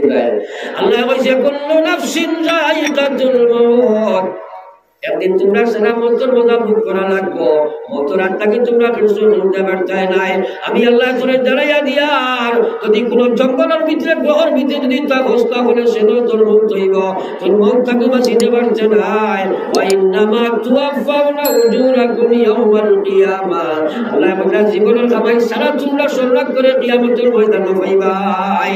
দিবেন। আল্লাহ কইছে কুল্লু নাফসিন যায়িকাতুল মাউত, একদিন তোমরা সারা মতর মজা ভোগ করা লাগবো। মতর আত্মাকে তোমরা কিছু শুনতে পারতাই নাই। আমি আল্লাহ তোরে দাঁড়াইয়া দিয়ার যদি কোন জঙ্গলের ভিতরে গ্রহর ভিতরে যদি তা অবস্থা হলে সেটা তোর মুক্ত হইব, তোর মুখ তাকে বাঁচিতে পারছে নাই। ওয়াইন্নামা তুওয়াফাউনা উজুরাকুম ইয়াওমাল কিয়ামাহ, আল্লাহ বলেন জীবনের কামাই সারা তোমরা সরলাভ করে কিয়ামতের ময়দানে পাইবাই।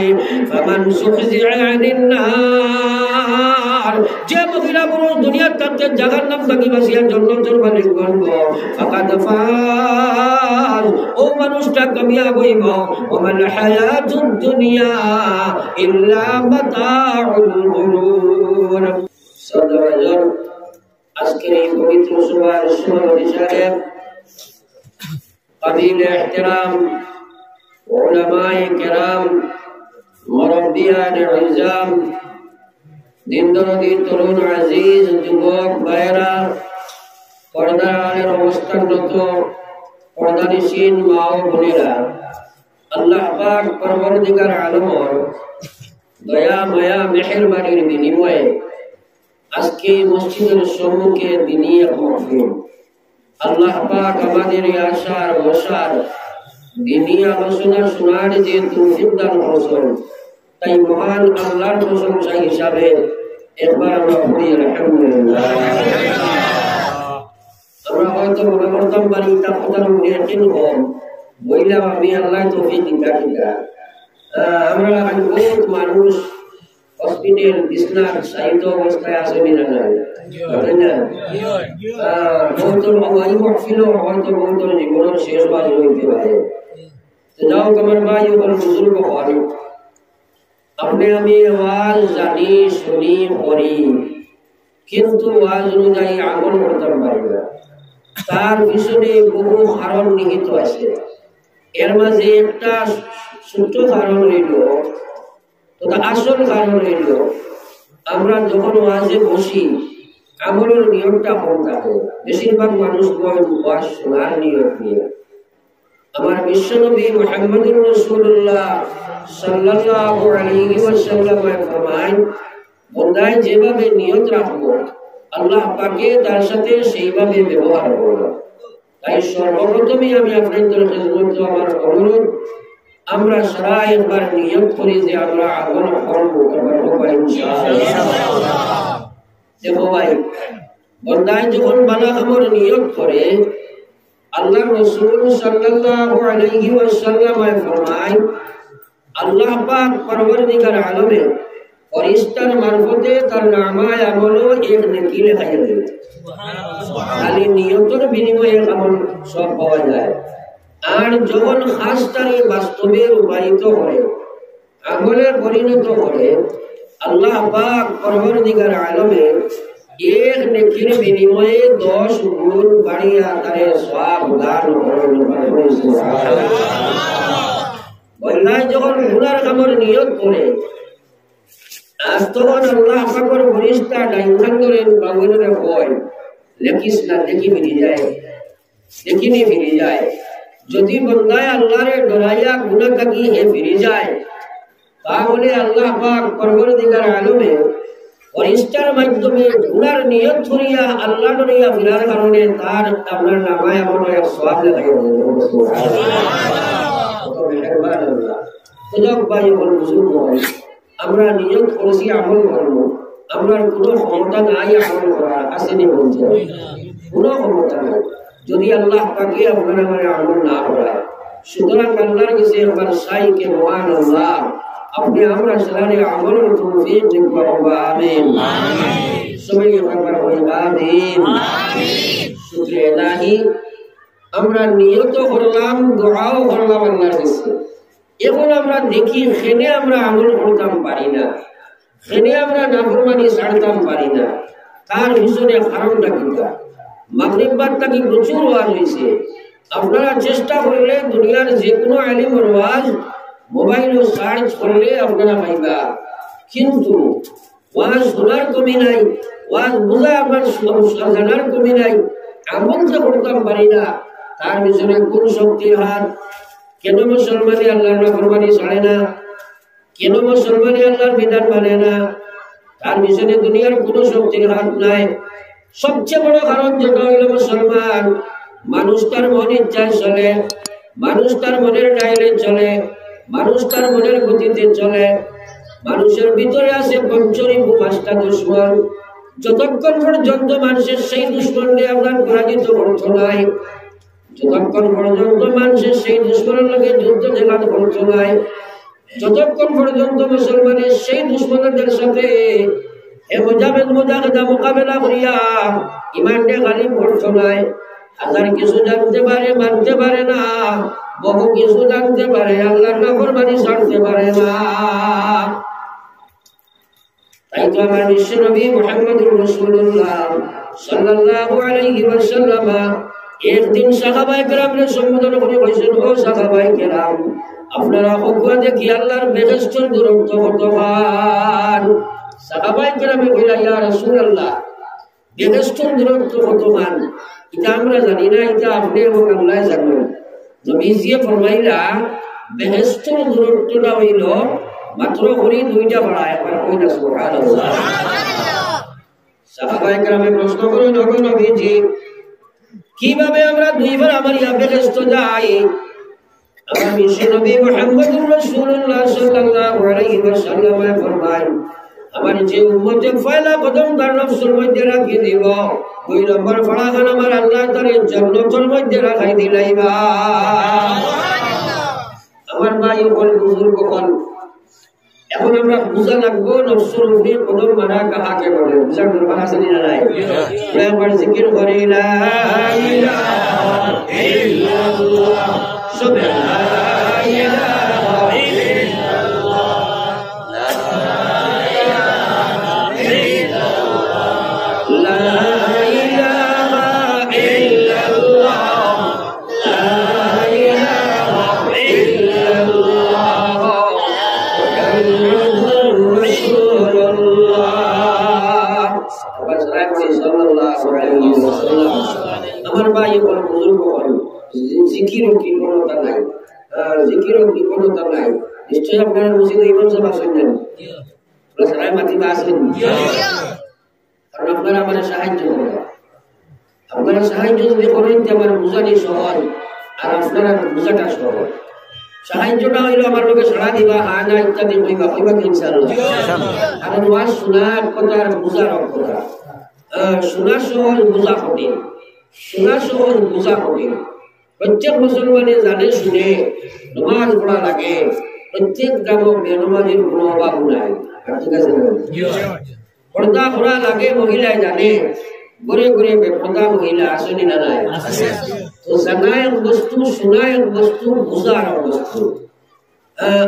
ফামান সুখজিআ আনিন নার, যে মহিলা পুরুষ দুনিয়ার তাতে জাহান্নাম নাম থাকি বাঁচিয়ার জান্নাতের মালিক বনব, ফাকাদ ফাজ, ও মানুষটা কামিয়াব হইব। ওয়ামাল হায়াতুদ দুনিয়া ইল্লা মাতাউল গুরুর। সাদাওয়াজান আজকের এই পবিত্র সুবহান সুবহান সাহেব কাবিল ইহতিরাম উলামায়ে কেরাম মুরব্বিয়ান ইজাম দিনদরদি তরুণ আজিজ যুবক ভাইরা, পর্দার অবস্থানরত পর্দানিসীন মা ও বোনেরা, আল্লাহ পাক পরবর্তীকার আলমর দয়া মায়া মেহেরবানির বিনিময়ে আজকে মসজিদের সম্মুখে দিনী এক মাহফিল, আল্লাহ পাক আমাদের আশার বসার দিনী আলোচনা শোনার যে তৌফিক দান করেছেন, তাই মহান আল্লাহর প্রশংসা হিসাবে একবার আমরা পড়ি আলহামদুলিল্লাহ। আমরা হয়তো মনে করতাম পারি তা কথার মনে কম বইলাম আমি আল্লাহ তৌফিক দিতা দিতা। আমরা বহুত মানুষ হসপিটাল বিছনার সাহিত্য অবস্থায় আছে মিনা নাই, বহুতর এই মহফিলও হয়তো বহুতর জীবনের শেষ বাজ হইতে পারে। যাও আমার ভাই ওর বুজুর্গ হন, আপনি আমি আওয়াজ জানি শুনি করি, কিন্তু আওয়াজ অনুযায়ী আমল করতে পারি না। তার পিছনে বহু কারণ নিহিত আছে। এর মাঝে একটা ছোট কারণ হইল, আসল কারণ হইল আমরা যখন ওয়াজে বসি আমলের নিয়মটা কম থাকে। বেশিরভাগ মানুষ ওয়াজ শোনার নিয়ম নিয়ে। আমার বিশ্বনবী মুহাম্মদুর রাসূলুল্লাহ সাল্লাল্লাহু আলাইহি ওয়াসাল্লাম ফরমান, বান্দায় যেভাবে নিয়ত রাখবো আল্লাহ পাকে তার সাথে সেইভাবে ব্যবহার করব। তাই সর্বপ্রথমে আমি আপনাদের খিদমতে আমার অনুরোধ, আমরা সারা একবার নিয়ত করি যে আমরা আমল করব ইনশাআল্লাহ। দেখো ভাই, বান্দায় যখন ভালো আমল নিয়ত করে আল্লাহ রাসূল সাল্লাল্লাহু আলাইহি ওয়াসাল্লাম ফরমায়, আল্লাহ পাক পরবর্তীকার আলমে ফেরেশতার মারফতে তার নামায় আমলও এক নেকি লেখাইয়া দেয়। খালি নিয়তের বিনিময়ে আমল সব পাওয়া যায়। আর যখন খাস তারে বাস্তবে রূপায়িত করে আমলে পরিণত করে আল্লাহ পাক পরবর্তীকার আলমে এক নেকির বিনিময়ে 10 গুণ বাড়িয়া তারে সওয়াব দান করেন। বন্দায় যখন গুনার কামর নিয়ত করে আর তখন আল্লাহ পাকের ফেরেশতা ডাইন ধরে বাগুনে কয়, লেখিস না, দেখি মিলি যায়, দেখিনি ফিরে যায়। যদি বন্দায় আল্লাহরে ডরাইয়া গুনাহ থাকি হে ফিরে যায়, তাহলে আল্লাহ পাক পরবর্তীকার আলমে ফেরেশতার মাধ্যমে গুনার নিয়ত করিয়া আল্লাহ ডরাইয়া ফিরার কারণে তার আপনার নামায় আমলে সওয়াব লেখাইয়া দেন। সুবহানাল্লাহ, কত মেহেরবান আল্লাহ। তো ভাই বল বুঝুন, আমরা নিয়ত করেছি আমল করব, আমরা কোনো ক্ষমতা নাই আমল করার, আসেনি বলছে কোনো ক্ষমতা নাই যদি আল্লাহ পাকে আপনারা মানে আমল না করায়। সুতরাং আল্লাহর কাছে একবার সাইকে মহান আল্লাহ আপনি আমরা সালারে আমলের তৌফিক দিন করব। আমিন আমিন, সবাই একবার বলি আমিন আমিন। শুকরিয়া ইলাহি, আমরা নিয়ত করলাম, দোয়াও করলাম আল্লাহর কাছে। এখন আমরা দেখি খেনে আমরা আমল করতাম পারি না, খেনে আমরা নাফরমানি ছাড়তাম পারি না। তার পিছনে কারণটা কিটা? মাগরিব বাদ থেকে প্রচুর ওয়াজ হয়েছে। আপনারা চেষ্টা করলে দুনিয়ার যে কোনো আলিমের ওয়াজ মোবাইলে সার্চ করলে আপনারা পাইবা, কিন্তু ওয়াজ শোনার কমি নাই, ওয়াজ বোঝা আপনার জানার কমি নাই। আমল যে করতাম পারি না, তার পিছনে কোন শক্তির হাত? কেন মুসলমানি আল্লাহর নাফরমানি ছাড়ে না? কেন মুসলমানে আল্লাহর বিধান মানে না? তার পিছনে দুনিয়ার কোনো শক্তির হাত নাই। সবচেয়ে বড় কারণ যেটা হইল মুসলমান মানুষ তার মন ইচ্ছায় চলে, মানুষ তার মনের ডাইলে চলে, মানুষ তার মনের গতিতে চলে। মানুষের ভিতরে আছে পঞ্চরিপু 5টা দুশ্মন। যতক্ষণ পর্যন্ত মানুষের সেই দুশ্মনকে আপনার পরাজিত করতে নাই, যতক্ষণ পর্যন্ত মানুষের সেই দুশ্মনের লগে যুদ্ধ জেলাদ করতে নাই, যতক্ষণ পর্যন্ত মুসলমানের সেই দুশ্মনদের সাথে মোকাবেলা করিয়া ইমানকে গালিব করতে নাই, হাজার কিছু জানতে পারে মানতে পারে না, বহু কিছু জানতে পারে আল্লাহর নাফরমানি ছাড়তে পারে না। তাই তো আমার বিশ্ব নবী মুহাম্মদুর রাসূলুল্লাহ সাল্লাল্লাহু আলাইহি ওয়াসাল্লাম একদিন সাহাবায়ে কেরামকে সম্বোধন করে বলেছেন, ও সাহাবায়ে কেরাম, আপনারা অজ্ঞা দেখি আল্লাহর বেহেশতের দূরত্ব কত মান? সাহাবায়ে কেরামে কইলা, ইয়া রাসূলুল্লাহ, বেহেশতের দূরত্ব কত মান? এটা আমরা জানি না, এটা আপনি এবং আল্লাহ জানেন। নবীজি ফরমাইলা, বেহেশতের দূরত্বটা হইল মাত্র করে 2টা পাড়া। একবার কইনা সুবহানাল্লাহ। সাহাবায়ে কেরামে প্রশ্ন করেন, ওগো নবীজি, কিভাবে আমরা 2 বার আমার বেহেশত যাই? আমার বিশ্ব নবী মুহাম্মদুর রাসূলুল্লাহ সাল্লাল্লাহু আলাইহি ওয়াসাল্লাম ফরমায়, আমার যে উম্মতে পয়লা কদম তার নফসের মধ্যে রাখি দিব, 2 নম্বর ফাড়াখান আমার আল্লাহ তার জান্নাতের মধ্যে রাখাই দিলাইবা। আমার ভাই ও বুজুর্গ কোন, এখন আমরা বুঝা লাগবো নফসের উপরে কদম মারা কাহাকে বলে। বুঝার দরকার আছে না নাই? একবার জিকির করে লা ইলাহা ইল্লাল্লাহ সুবহানাল্লাহ ইলাহা ইল্লাল্লাহ লা ইলাহা ইল্লাল্লাহ লা ইলাহা ইল্লাল্লাহ লা ইলাহা ইল্লাল্লাহ মুহাম্মাদুর রাসূলুল্লাহ সাল্লাল্লাহু আলাইহি ওয়াসাল্লাম। আমার ভাই ও বুজুর্গ জিকিরও কি কোনটা নাই, জিকিরও কি কোনটা নাই। নিশ্চয়ই আপনারা মসজিদে ইমাম সাহেব আছেন না? সারাই মাতিবা আছেন? কারণ আপনারা আমার সাহায্য করেন। আপনারা সাহায্য যদি করেন যে আমার বুঝানি সহজ, আর আপনারা বুঝাটা সহজ। সাহায্যটা হইল আমার লোকে সাড়া দিবা, হ্যাঁ না ইত্যাদি কইবা, কইবা ইনশাআল্লাহ। কারণ ওয়াজ শোনার কথা আর বুঝার কথা, শোনা সহজ বুঝা কঠিন, শোনা সহজ বুঝা কঠিন। প্রত্যেক মুসলমানে জানে শুনে নামাজ পড়া লাগে, প্রত্যেক গ্রামে বেনামাজির কোনো অভাব নাই। ঠিক আছে, পর্দা করা লাগে, মহিলায় জানে, ঘুরে ঘুরে বেপর্দা মহিলা আসেনি না নাই? তো জানা এক বস্তু, শোনা এক বস্তু, বুঝা এক বস্তু।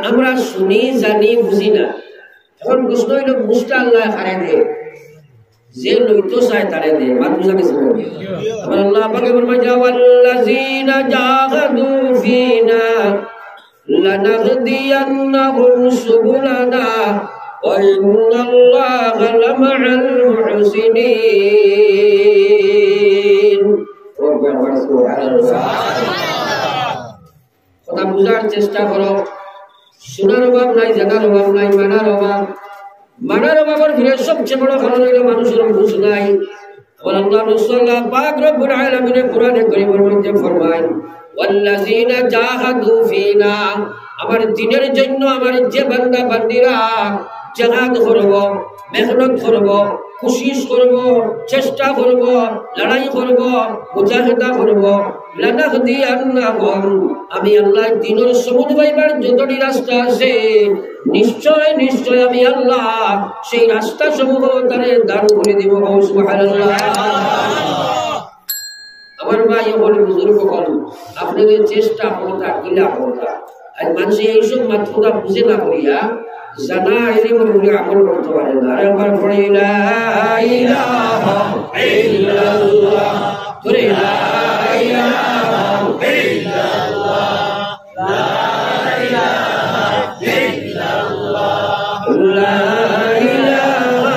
আমরা শুনি জানি বুঝি না। এখন প্রশ্ন হইল বুঝটা আল্লাহ হারে দে, যে লইতো চাই তারে দে। মাত বুঝা গেছে? আমার আল্লাহ পাকে ফরমায়, ওয়াল্লাযীনা জাহাদু ফীনা লানাহদিয়ান্নাহুম সুবুলানা ওয়া ইন্নাল্লাহা লামা'আল মুহসিনিন। কথা বুঝার চেষ্টা করো। শোনার অভাব নাই, জানার অভাব নাই, মানার অভাব। মানার অভাবের ফিরে সবচেয়ে বড় কারণ হইল মানুষের বুঝ নাই। আল্লাহ রাসূল পাক রব্বুল আলামিন কোরআনে কারীমের মধ্যে ফরমায়, ওয়াল্লাযীনা জাহাদু ফীনা, আমার দ্বীনের জন্য আমার যে বান্দা বান্দীরা জিহাদ করব, মেহনত করব, কোশিশ করব, চেষ্টা করব, লড়াই করব, মুজাহিদা করব, লানাহদিয়ান্নাহুম, আমি আল্লাহ দ্বীনের সবুজ পাইবার যতটি রাস্তা আছে, নিশ্চয় নিশ্চয় আমি আল্লাহ সেই রাস্তা সমূহ তারে দান করে দিব। সুবহানাল্লাহ। আমার ভাই বলে বুজুর্গ বল, আপনাদের চেষ্টা করতা কিলা করতা। আর মানুষ এইসব মাত্রটা বুঝে না করিয়া জানা এলিমের উপরে আমল করতে পারে না। আর একবার পড়ে লা ইলাহা ইল্লাল্লাহ, ধরে লা ইলাহা ইল্লাল্লাহ, লা ইলাহা ইল্লাল্লাহ, লা ইলাহা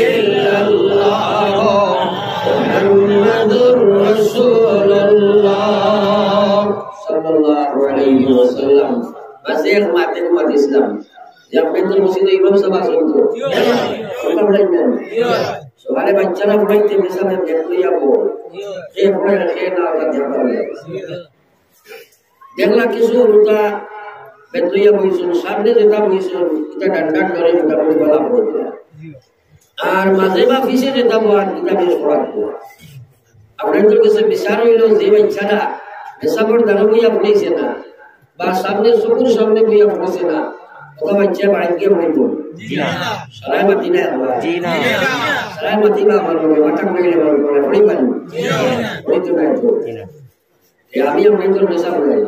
ইল্লাল্লাহ মুহাম্মাদুর রাসূলুল্লাহ সাল্লাল্লাহু আলাইহি ওয়াসাল্লাম। বাস এক মাতে ইসলাম যে আপনাদের মসজিদে ইমাম সাহেব আছেন তো কথা বলেন না সকালে বাচ্চারা পড়াইতে মেসাবে দেখতে যাবো এ পড়ে রাখে না ওটা দেখলা কিছু ওটা বেতইয়া বইছেন সামনে যেটা বইছেন এটা ডান্ডার ধরে মোটামুটি বলা পড়ে আর মাঝে বা পিছে যেটা বল এটা বেশ পড়াবো আপনাদের কাছে বিচার হইল যে বাচ্চারা মেসাবর দ্বারা বইয়া পড়েছে না বা সামনে চকুর সামনে বইয়া পড়েছে না ওটা বাচ্চা বাড়ি গিয়ে পড়িব সারাই মাতি না সারাই মাতি না আমার মাথা করে গেলে পড়ি পারি পড়িতে নাই তো আমি আপনাদের মেসা পড়াই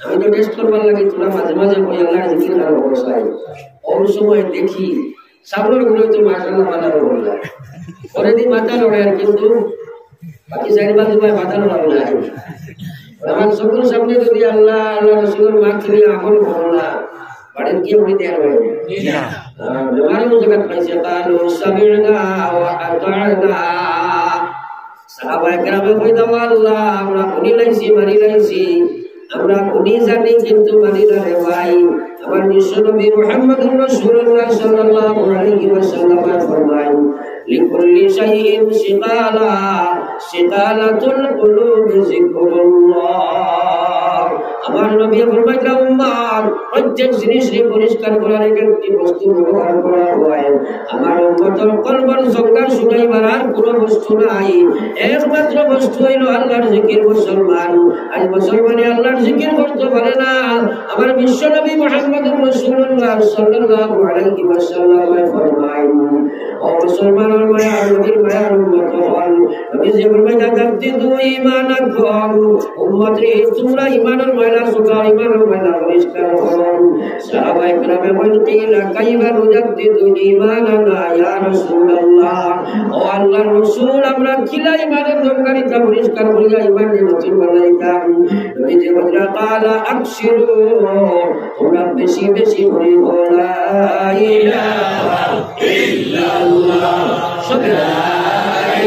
আমি তো টেস্ট করবার লাগে তোরা মাঝে মাঝে বই আল্লাহ জিকির করার অবস্থায় অন্য সময় দেখি সামনের গুলো তো মাশাআল্লাহ মাথা লড়ে পরে দিন মাথা লড়ে কিন্তু বাকি চারি বাজু মাথা লড়াবো না আমার সকল সামনে যদি আল্লাহ আল্লাহ রসুলের মাঠ থেকে আমল করো না বাড়ির গিয়ে বই দেওয়া হবে আমারও জায়গা পাইছে কালু সামি'না ওয়া আতা'না সাহাবায়ে কেরামে কইতা আল্লাহ আমরা শুনি লাইছি মানি লাইছি আমরা শুনি জানি কিন্তু মানি না রে ভাই আমার বিশ্বনবী মুহাম্মদুর রাসূলুল্লাহ সাল্লাল্লাহু আলাইহি ওয়াসাল্লাম ফরমায় লিকুল্লি শাইইন শিকালা শিকালাতুল কুলুব যিকরুল্লাহ আমার নবী ফরমাইলেন উম্মার প্রত্যেক জিনিসকে পরিষ্কার করার একটি বস্তু ব্যবহার করা হয় আমার উম্মতের কলবের জঙ্গার শুনাইবার আর কোনো বস্তু নাই একমাত্র বস্তু হইল আল্লাহর জিকির মুসলমান আর মুসলমানে আল্লাহর জিকির করতে পারে না আমার বিশ্বনবী মুহাম্মদুর রাসূলুল্লাহ সাল্লাল্লাহু আলাইহি ওয়াসাল্লাম ফরমায় ও মুসলমানের মায়ার নবীর মায়ার উম্মত হল নবী যে ফরমাইলেন গাতি দুই ঈমানাকুম উম্মতরে তোমরা ঈমানের ময়লা সুকা ঈমানের ময়লা পরিষ্কার করো সাহাবায়ে কেরামে বলতেন কাইফা নুজাদ্দিদু ঈমানানা ইয়া রাসূলুল্লাহ ও আল্লাহর রাসূল আমরা কিলা ঈমানের দরকারিতা পরিষ্কার করিয়া ঈমানের নতুন বানাইতাম নবী যে বলেন কালা আকসিরু তোমরা বেশি বেশি করে বলা ইলাহা ইল্লাল্লাহ সুবহানাল্লাহ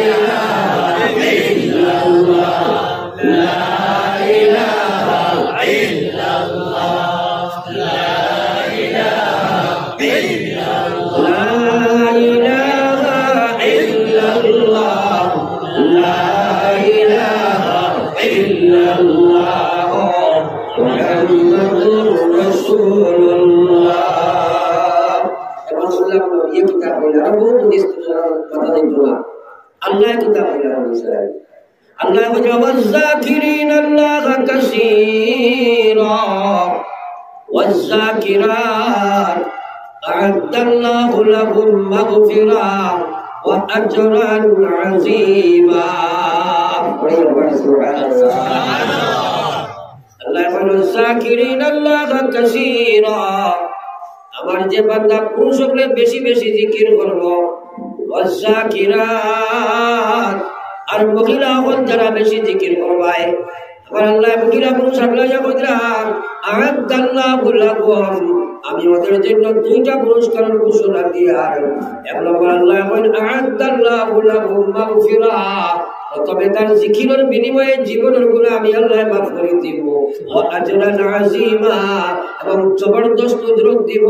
ইল্লাল্লাহ লা ইলাহা ইল্লাল্লাহ লা ইলাহা ইল্লাল্লাহ লা ইলাহা ইল্লাল্লাহ মুহাম্মাদুর রাসূলুল্লাহ ये किताब बोला वो तो इस पता नहीं चला अल्लाह किताब बोला अल्लाह को जब ज़ाकिरीन अल्लाह कसीरा वज़ाकिरात अअद्दल्लाहु लहुम मग़फ़िरा व अजरन अज़ीमा अल्लाह को ज़ाकिरीन अल्लाह कसीरा আমার যে বান্দা পুরুষ হলে বেশি বেশি জিকির করবো ওয়াজাকিরাত আর মহিলা হল যারা বেশি জিকির করবায় আমার আল্লাহ মহিলা পুরুষ আল্লাহ কইরাম আ'আদাল্লাহু লাহুম আমি ওদের জন্য দুইটা পুরস্কারের ঘোষণা দিয়ার এক নম্বর আল্লাহ কইন আ'আদাল্লাহু লাহুম মাগফিরা তবে তার জিকিরের বিনিময়ে জীবনের গুনাহ আমি আল্লাহ মাফ করে দিব ও আজরান আযীমা এবং জবরদস্ত উজরত দিব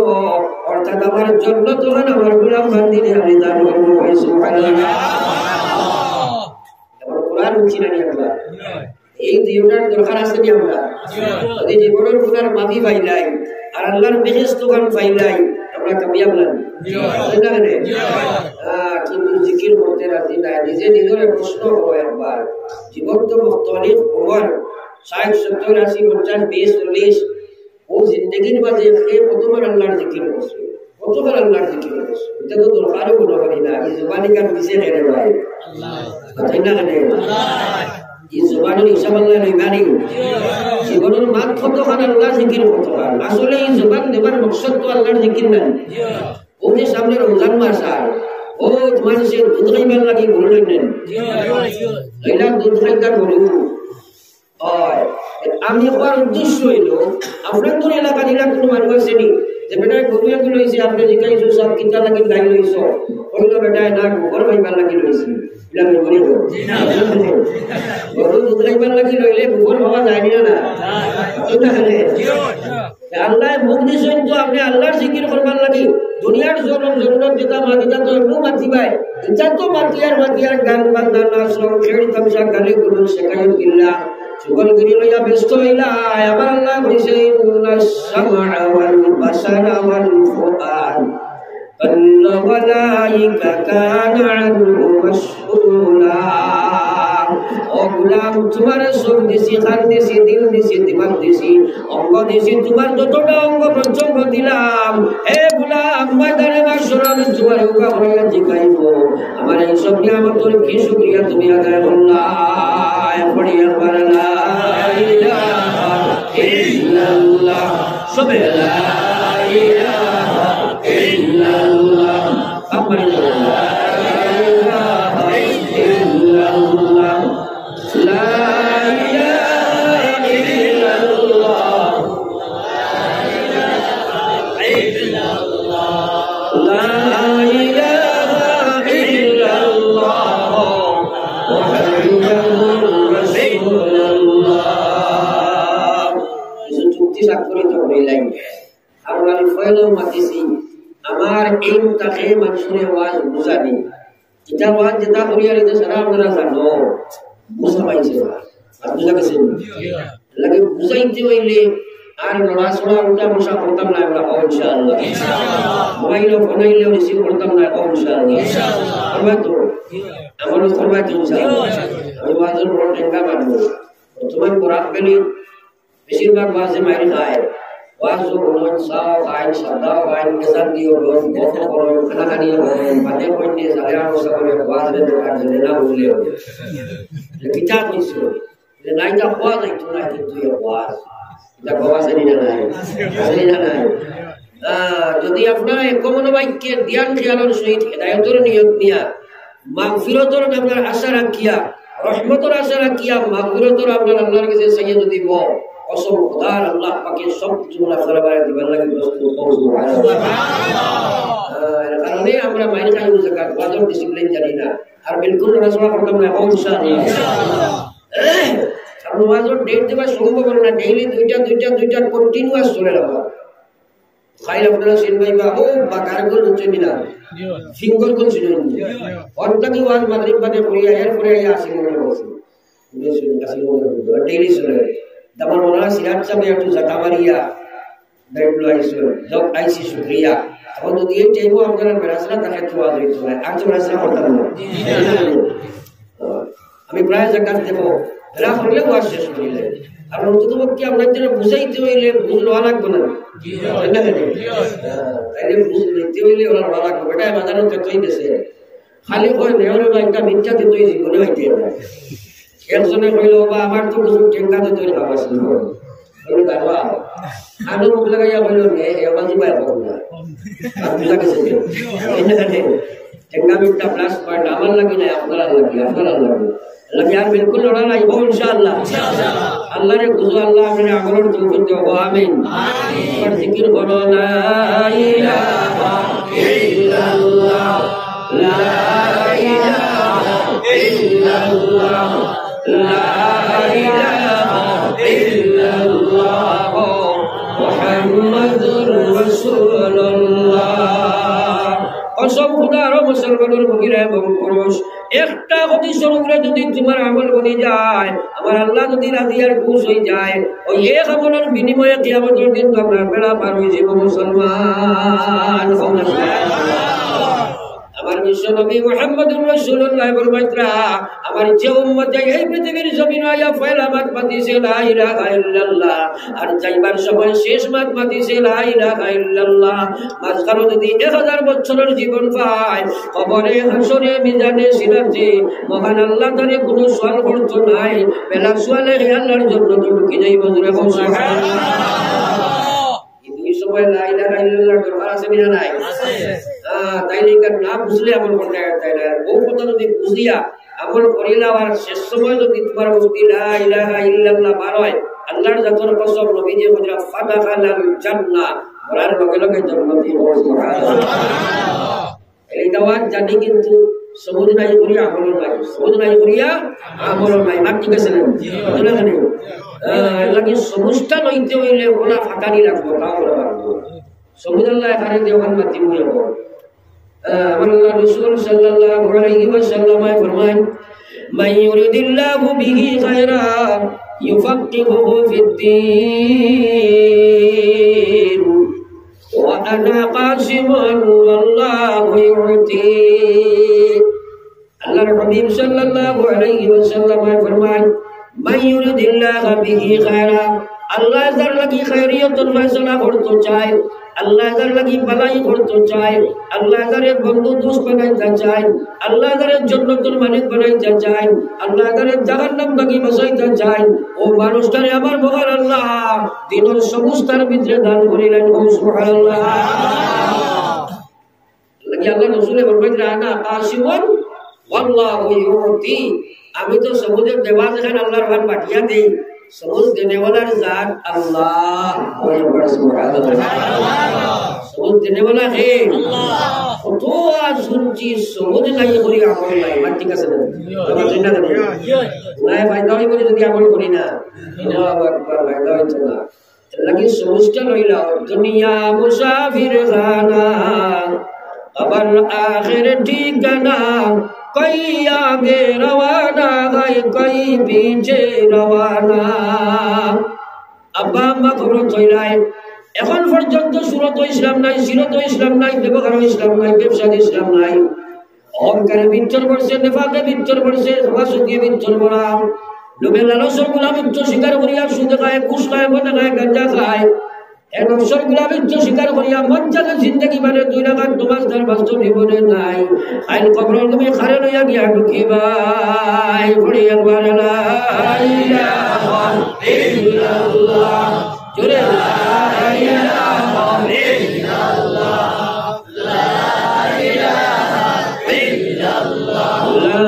অর্থাৎ আমার জন্য তখন আমার গুনাহ বান্দিনে আমি দান করব সুবহানাল্লাহ এবার কোরআন উচ্চারণ আমরা এই দুইটার দরকার আছে নি আমরা যদি জীবনের গুনাহ মাফি পাইলাই আর আল্লাহর বেহেশত গান পাইলাই আমরা কামিয়াব না কিন্তু জিকির করতে রাজি নাই নিজে নিজের প্রশ্ন হয় একবার জীবন তো মুখতালিফ ওমর 60 70 80 50 20 40 ও জিন্দেগির মাঝে কতবার আল্লাহর জিকির করছে কতবার আল্লাহর জিকির করছে এটা তো দরকারও কোনো করি না এই জবানি কার পিছে নেড়ে ভাই আল্লাহ তাই না এই জবানের হিসাব আল্লাহ নিবানি জীবনের মাত কতখান আল্লাহ জিকির কতখান আসলে এই জবান দেবার মকসদ তো আল্লাহর জিকির না ওই সামনে রমজান মাস আর ও মানুষের দুধ খাইবার লাগি বললেন নেন লাইলা দুধ খাইবার বলু হয় আমি হওয়ার উদ্দেশ্য হইল আপনাদের এলাকার কোনো মানুষ আসেনি যে বেটায় গরু লইছে আপনি জিজ্ঞাসা সব কিতা লাগি গাই লইছ কইল বেটায় না ঘর খাইবার লাগি লইছি ইলাকে বলি তো গরু দুধ খাইবার লাগি লইলে ঘর ভাবা যায় না এটা হলে আল্লাহ মুখ দিছেন তো আপনি আল্লাহর জিকির করবার লাগি দুনিয়ার জন্য যেটা মাতিটা তো একটু মাতিবাই এটা তো মাতিয়ার গান বাজনা নাচ রং খেল তামসা গালি গুলো শেখাই দিল্লা সুগল গিরি লইয়া ব্যস্ত হইলা আমার আল্লাহ কইছে ইন্নাস সামআ ওয়াল বাসারা ওয়াল ফুআদ আল্লা ওয়ালাইকা কানা আনহু মাসউলা ও গুলাম তোমার সব দিছি খান দিছি দিল দিছি দিমাগ দিছি অঙ্গ দিছি তোমার যতটা অঙ্গ প্রত্যঙ্গ দিলাম হে গুলাম ময়দানে মাশর আমি তোমার উকা হইয়া জিগাইব আমার এই সব নিয়ামতের কি শুকরিয়া তুমি আদায় করলা পড়ি একবার লা ইলাহা ইল্লাল্লাহ সবে লা ইলাহা ইল্লাল্লাহ আমার লা ইলাহা ইল্লাল্লাহ লা ইলাহা ইল্লাল্লাহ লা ইলাহা ইল্লাল্লাহ মুহাম্মাদুর রাসূলুল্লাহ চুক্তি স্বাক্ষরিত হইলাই আমরা ফয়লো মাতিছি আমার এই তাকে মানুষের আওয়াজ বুঝানি এটা আওয়াজ যেটা করিয়ারে তো সারা আপনারা জানো বুঝা পাইছে আর বুঝা গেছে লাগে বুঝাইতে হইলে আর লড়াছড়া উল্টা বসা করতাম না আমরা ইনশাআল্লাহ মোবাইল ফোনাইলে রিসিভ করতাম না ইনশাআল্লাহ আমরা তো আমার করবা ইনশাআল্লাহ আমি ওয়াজের বড় টেঙ্গা মারবো তোমার কোরআন পেলে বেশিরভাগ ওয়াজে মাইর খায় ওয়াজ কোন সাও আইন সাদাও আইন কেসার দিও লোক বফ করো খানা খানিয়ে বাদে পড়তে সারা বসা করে ওয়াজের দরকার জেনে না বললে হবে কিতাব কইছো যে নাইটা ওয়াজ আইতো না কিন্তু ওয়াজ এটা বাবা জানি না নাই যদি আপনারা একমন বাক্যে ধ্যান খেয়ালের সহিত হেদায়েতের নিয়ত নিয়া মাগফিরাতের আপনার আশা রাখিয়া রহমতের আশা রাখিয়া মাগফিরাতের আপনার আল্লাহর কাছে চাইয়ে যদি কসম খোদার আল্লাহ পাকে সব কিছু আপনারা বাড়ি দিবেন লাগে প্রস্তুত হও সুবহানাল্লাহ কারণে আমরা মাইল খাই জাকাত ওয়াজের ডিসিপ্লিন জানি না আর বিলকুল রাসূলুল্লাহ করতাম না ইনশাআল্লাহ কারণ ওয়াজের ডেট দেওয়া সম্ভব না ডেইলি দুইটা কন্টিনিউয়াস চলে রাখা খাইল আপনারা সিনবাই বা ও বা কারগর চিনি না ফিঙ্গার কোন চিনি না অর্ধা কি ওয়াজ মাগরিব বাদে পড়িয়া এরপরে আসি মনে বসে ডেইলি চলে তখন ওনারা সিরাজ সাহেব একটু জাকামারিয়া দাইবুল আইসুল জব আইসি শুকরিয়া তখন যদি এই টাইমও আপনারা বেরাসলা তাকে তো ওয়াজ হইতো না আর বেরাসলা করতাম না আমি প্রায় জাকাত দেব এরা করলে ওয়াজ শেষ করিলে আর অন্তত পক্ষে আপনাদের বুঝাইতে হইলে বুঝলো লাগবে না তাইলে বুঝতে হইলে ওরা ভালো লাগবে বেটা বাজারও কতই দেশে খালি কয় নেওয়ার একটা মিথ্যা দিতই জীবনে হইতে একজনে কইল বা আমার তো কিছু টেঙ্গা দিতে ভাব আছে বলে দাঁড়া আনু মুখ লাগাইয়া বলল নে এবার জিবাই করব না আপনি লাগেছে টেঙ্গা মিথ্যা প্লাস পয়েন্ট আমার লাগি না আপনারা লাগি यार बिल्कुल लड़ाना है इंशाअल्लाह अल्लाह ने खुश अल्लाह अपने अमरों तौफीक दे आमीन पर जिक्र करो ला इलाहा इल्लल्लाह ला इलाहा इल्लल्लाह ला इलाहा इल्लल्लाह मुहम्मदुर रासूलुल्लाह सब खुदार मुसलमानों मुगिरा এবং পুরুষ একটা গতি সমগ্র যদি তোমার আমল বনি যায় আমার আল্লাহ যদি রাজি আর খুশ হয়ে যায় ওই এক আমলের বিনিময়ে কিয়ামতের দিন তোমরা বেড়া পার হয়ে যাবে মুসলমান আমার বিশ্ব নবী মুহাম্মদুর রাসূলুল্লাহ ফরমাইতরা আমার যে উম্মত এই পৃথিবীর জমিনে আয়া পয়লা মাত পাতিছে লা ইলাহা ইল্লাল্লাহ আর যাইবার সময় শেষ মাত পাতিছে লা ইলাহা ইল্লাল্লাহ মাঝখানে যদি 1000 বছরের জীবন পায় কবরে হাসরে মিজানে সিরাতে মহান আল্লাহ তারে কোনো সওয়াল করতে নাই বেলা সওয়ালে আল্লাহর জন্য তো ঢুকে যাইব জোরে সুবহানাল্লাহ এই সময় লা ইলাহা ইল্লাল্লাহ দরকার আছে না নাই আছে তাইলে কার না বুঝলে আমল করতে হয় না ও কথা যদি বুঝিয়া আমল করিলা আর শেষ সময় যদি তোমার মুক্তি লা ইলাহা ইল্লাল্লাহ বারয় আল্লাহর জাতর কসম নবীজি বলেন ফাদাখালাল জান্নাহ ওরার লগে লগে জান্নাতি হবে সুবহানাল্লাহ এই দাওয়াত জানি কিন্তু সবুজ নাই করিয়া আমল নাই, সবুজ নাই করিয়া আমল নাই। আর ঠিক আছে না লাগি সবুজটা লইতে হইলে ওলা ফাটানি লাগবো, তা ওরা লাগবো সবুজ আল্লাহ এখানে দেওয়ান মাতি হয়ে যাব। আমার আল্লাহ রাসূল সাল্লাল্লাহু আলাইহি ওয়াসাল্লাম ফরমান মান ইউরিদিল্লাহু বিহি খায়রা ইউফাক্কিহুহু ফিদ্দীন ওয়া আনা কাসিমুন ওয়াল্লাহু ইউতি। আল্লাহর হাবিব সাল্লাল্লাহু আলাইহি ওয়াসাল্লাম ফরমান মান ইউরিদিল্লাহু বিহি খায়রা, আল্লাহ যার লাগি খায়রিয়তুল ফায়সালা করতে চায়, আল্লাহ যার লাগি ভালাই করতে চায়, আল্লাহ যারে বন্ধু দোস্ত বানাইতে চায়, আল্লাহ যারে জান্নাতুল মালিক বানাইতে চায়, আল্লাহ যারে জাহান্নাম থেকে বাঁচাইতে চায়, ও মানুষটারে আমার মহান আল্লাহ দিনের সবুজ তার ভিতরে দান করিলেন। সুবহানাল্লাহ। লাগি আল্লাহ রাসূল বলবেন আনা কাসিমুন ওয়াল্লাহু ইউতি, আমি তো সবুজের দেওয়া যেখান আল্লাহর ভান পাঠিয়ে দেই, সবুজ দেনেওয়ালার জাত আল্লাহ। সবুজ দেনেওয়ালা হে আল্লাহ। কত শুনছি সবুজ নাই করি আমল নাই, ঠিক আছে না নাই ফায়দা হইব যদি আমল করি না, ফায়দা হইছে না। লাগি সবুজটা লইলা দুনিয়া মুসাফির খানা আবার আখির ঠিকানা, কই আগে রওয়ানা হয় কই পিছে রওয়ানা। আব্বা আম্মা খবর চইলাই এখন পর্যন্ত সুরত ইসলাম নাই, সিরত ইসলাম নাই, ব্যবহার ইসলাম নাই, ব্যবসা ইসলাম নাই, অহংকারে বিচ্ছর করছে, নেফাকে বিচ্ছর করছে, সভাসুকিয়ে বিচ্ছর করা, লোভে লালসর গুলামিত্ব স্বীকার করিয়া সুদে খায়, ঘুষ খায়, মনে খায়, গাঁজা খায়, নফসর গুলামিত্ব স্বীকার করিয়া মঞ্চাকে জিন্দগি মানে 2 লাখ নমাজ তার বাস্তব জীবনে নাই। আইন কবর তুমি খারে লইয়া গিয়া ঢুকিবাই, পড়ি একবার লা ইলাহা ইল্লাল্লাহ, জোরে লা ইলাহা ইল্লাল্লাহ, লা ইলাহা ইল্লাল্লাহ, লা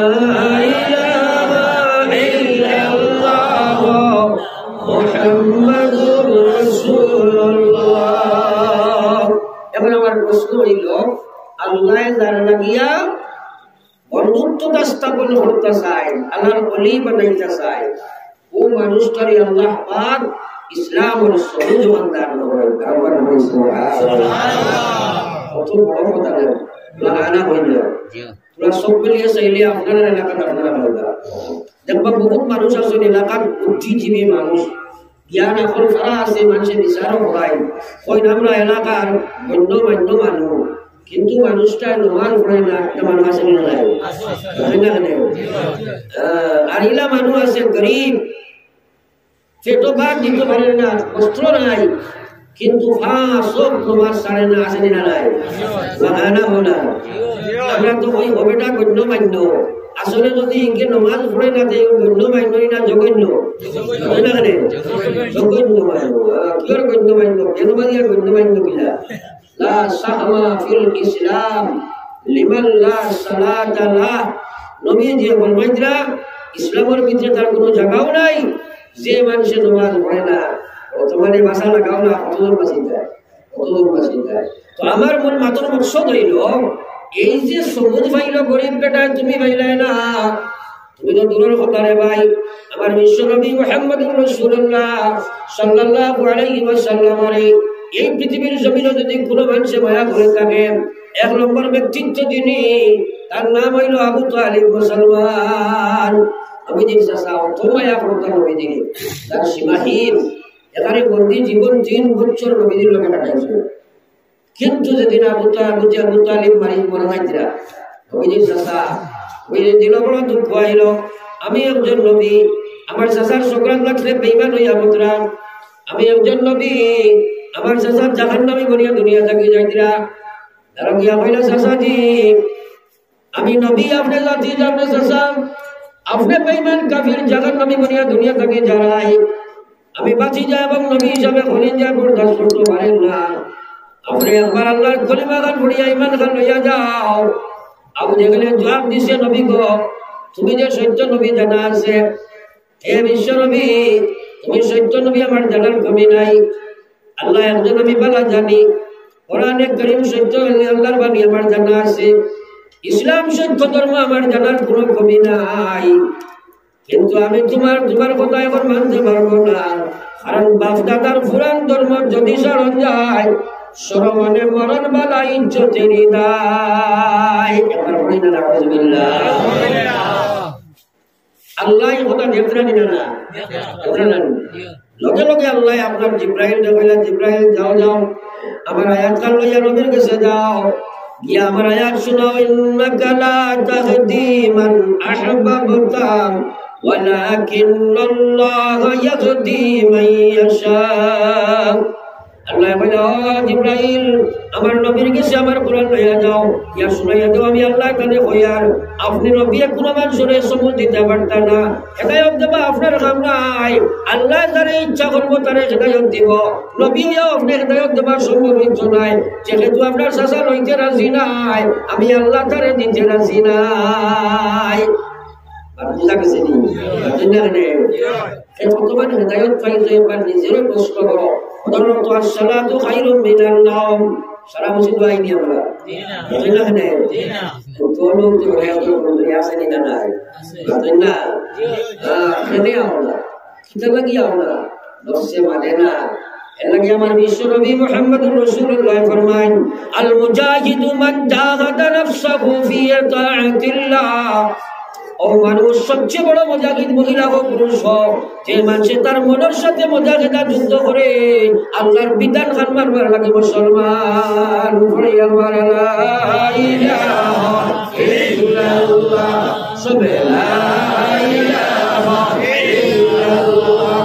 ইলাহা ইল্লাল্লাহ মুহাম্মাদুর রাসূলুল্লাহ। এখন আমার প্রশ্ন হইল, আল্লাহ যার লাগিয়া বন্ধুত্বটা স্থাপন করতে চায়, আল্লাহর ওলি বানাইতে চায়, ও মানুষটারই আল্লাহ পাক ইসলামের সবুজ বান্দার করেন। কত বড় কথা লাগানা হইল। তোরা সব মিলিয়ে চাইলে আপনার এলাকার আপনারা বলবা দেখবা বহুত মানুষ আছে এলাকার বুদ্ধিজীবী মানুষ, জ্ঞান এখন করা আছে, মানুষের বিচারও করায়, ওই আমরা এলাকার গণ্যমান্য মানুষ, কিন্তু মানুষটা নমাজ পড়ে না, মানুষ আছে না নাই? আর ইলা মানুষ আছে গরিব, পেটো ভাত দিতে পারে না, বস্ত্র নাই, কিন্তু সব নমাজ ছাড়ে না, আছে না নাই? আমরা তো ওই হবেটা গণ্যমান্য, আসলে যদি ইনকে নমাজ পড়ে না দেয় গণ্যমান্য না জঘন্য, জঘন্য মান্য। কিয়র গণ্যমান্য? জনবাদিয়া গণ্যমান্য কিলা লা সাহমা ফিল ইসলাম লিমান লা সালাতা লাহ। নবী যে ফরমাইতরা ইসলামের ভিতরে তার কোনো জায়গাও নাই, যে মানুষে নমাজ পড়ে না তোমার ভাষা লাগাও না, কতদূর বাঁচিয়ে যায়, কতদূর বাঁচিয়ে যায়। তো আমার মন মাত্র মকসদ হইল, এই যে সবুজ পাইল গরিব বেটা তুমি পাইলাই না, তুমি তো দূরের কথা রে ভাই। আমার বিশ্বনবী মুহাম্মদুর রাসূলুল্লাহ সাল্লাল্লাহু আলাইহি ওয়াসাল্লামের এই পৃথিবীর জমিনে যদি কোনো মানুষে মায়া করে থাকে, 1 নম্বর ব্যক্তিত্ব তিনি, তার নাম হইল আবু তালিব মুসলমান। নবীজির চাচা অত মায়া করতেন নবীজিকে, তার সীমাহীন। এখানে বন্দি জীবন 3 বছর নবীজির লোকে কাটাইছিল, কিন্তু যেদিন আবু তালিব মারি মরে যাইতরা নবীজির চাচা, ওই দিন বড় দুঃখ আইল, আমি একজন নবী, আমার চাচার সংগ্রাম লাগছে বেঈমান হইয়া মতরা, আমি একজন নবী, আমার চাচার জাহান্নামী বনিয়া দুনিয়া থাকি যাইতরা। তারা গিয়া কইল, চাচাজি আমি নবী, আপনি জাতি আপনি চাচা, আপনি বেঈমান কাফির জাহান্নামী বনিয়া দুনিয়া থাকি যারাই, আমি বাঁচি যায় এবং নবী হিসাবে খলিল যায় বরদাস্ত করতে পারেন না, আপনি একবার আল্লাহর কলিমা গান পড়িয়া ইমান গান লইয়া যাও। আবু জেহেল জবাব দিছে, নবী গো তুমি যে সত্য নবী জানা আছে, হে বিশ্ব নবী তুমি সত্য নবী, আমার জানার কমি নাই, আল্লাহ একজন আমি বলা জানি, কোরআনে কারীম সত্য আল্লাহর বাণী আমার জানা আছে, ইসলাম সত্য ধর্ম আমার জানার কোনো কমি নাই, কিন্তু আমি তোমার কথা এখন মানতে পারবো না। কারণ বাপ দাদার পুরান ধর্ম যদি স্মরণ যায়, সরমনে মরণ বালা ইজ্জতেরই দায়। একবার বলি না নাউযুবিল্লাহ। আল্লাহ কথা দেখরা নিনা না, লগে লগে আল্লাহ আপনার জিব্রাইল কইলা, জিব্রাইল যাও যাও আমার আয়াত কান লইয়া নবীর কাছে যাও, গিয়া আমার আয়াত শোনাও। ইন্নাকা লা তাহদি মান আহবাবতা ওয়ালাকিন্নাল্লাহা ইয়াহদি মান ইয়াশা। আল্লাহ বলে, ও জিব্রাইল আমার নবীর কাছে আমার কোরআন লইয়া যাও, ইয়া শুনাইয়া দাও আমি আল্লাহ কানে কইয়ার আপনি নবী কোন মানুষের সম্মত দিতে পারতেন না, হেদায়েত দেবা আপনার কাম নাই। আল্লাহ যারে ইচ্ছা করবো তারে হেদায়েত দিব, নবী হইয়া আপনি হেদায়েত দেবার সম্ভব হইতো নাই। যেহেতু আপনার চাচা লইতে রাজি নাই, আমি আল্লাহ তারে দিতে রাজি নাই। বুঝা গেছে নি? বর্তমানে হেদায়েত পাইতে এবার নিজেরও প্রশ্ন করো। ধরো আসসালাতু খায়রুম মিনান নাওম, সারা মসজিদ দোয়াই নি আমরা বুঝলেন না? তো লোক তো হেদায়েত করে আসে নি না নাই বুঝলেন না? খেলে আমরা কিতা লাগি আমরা নফসে মানে না। এর লাগি আমার বিশ্ব নবী মুহাম্মদুর রাসূলুল্লাহ ফরমান, আল মুজাহিদু মান জাহাদা নাফসাহু ফি তাআতিল্লাহ। ও মানুষ সবচেয়ে বড় মুজাহিদ মহিলা হোক পুরুষ হোক, যে মানুষে তার মনের সাথে মুজাহিদা যুদ্ধ করে আল্লাহর বিধান খান মারবার লাগে মুসলমান। আমার লা ইলাহা ইল্লাল্লাহ সুবহানাল্লাহ লা ইলাহা ইল্লাল্লাহ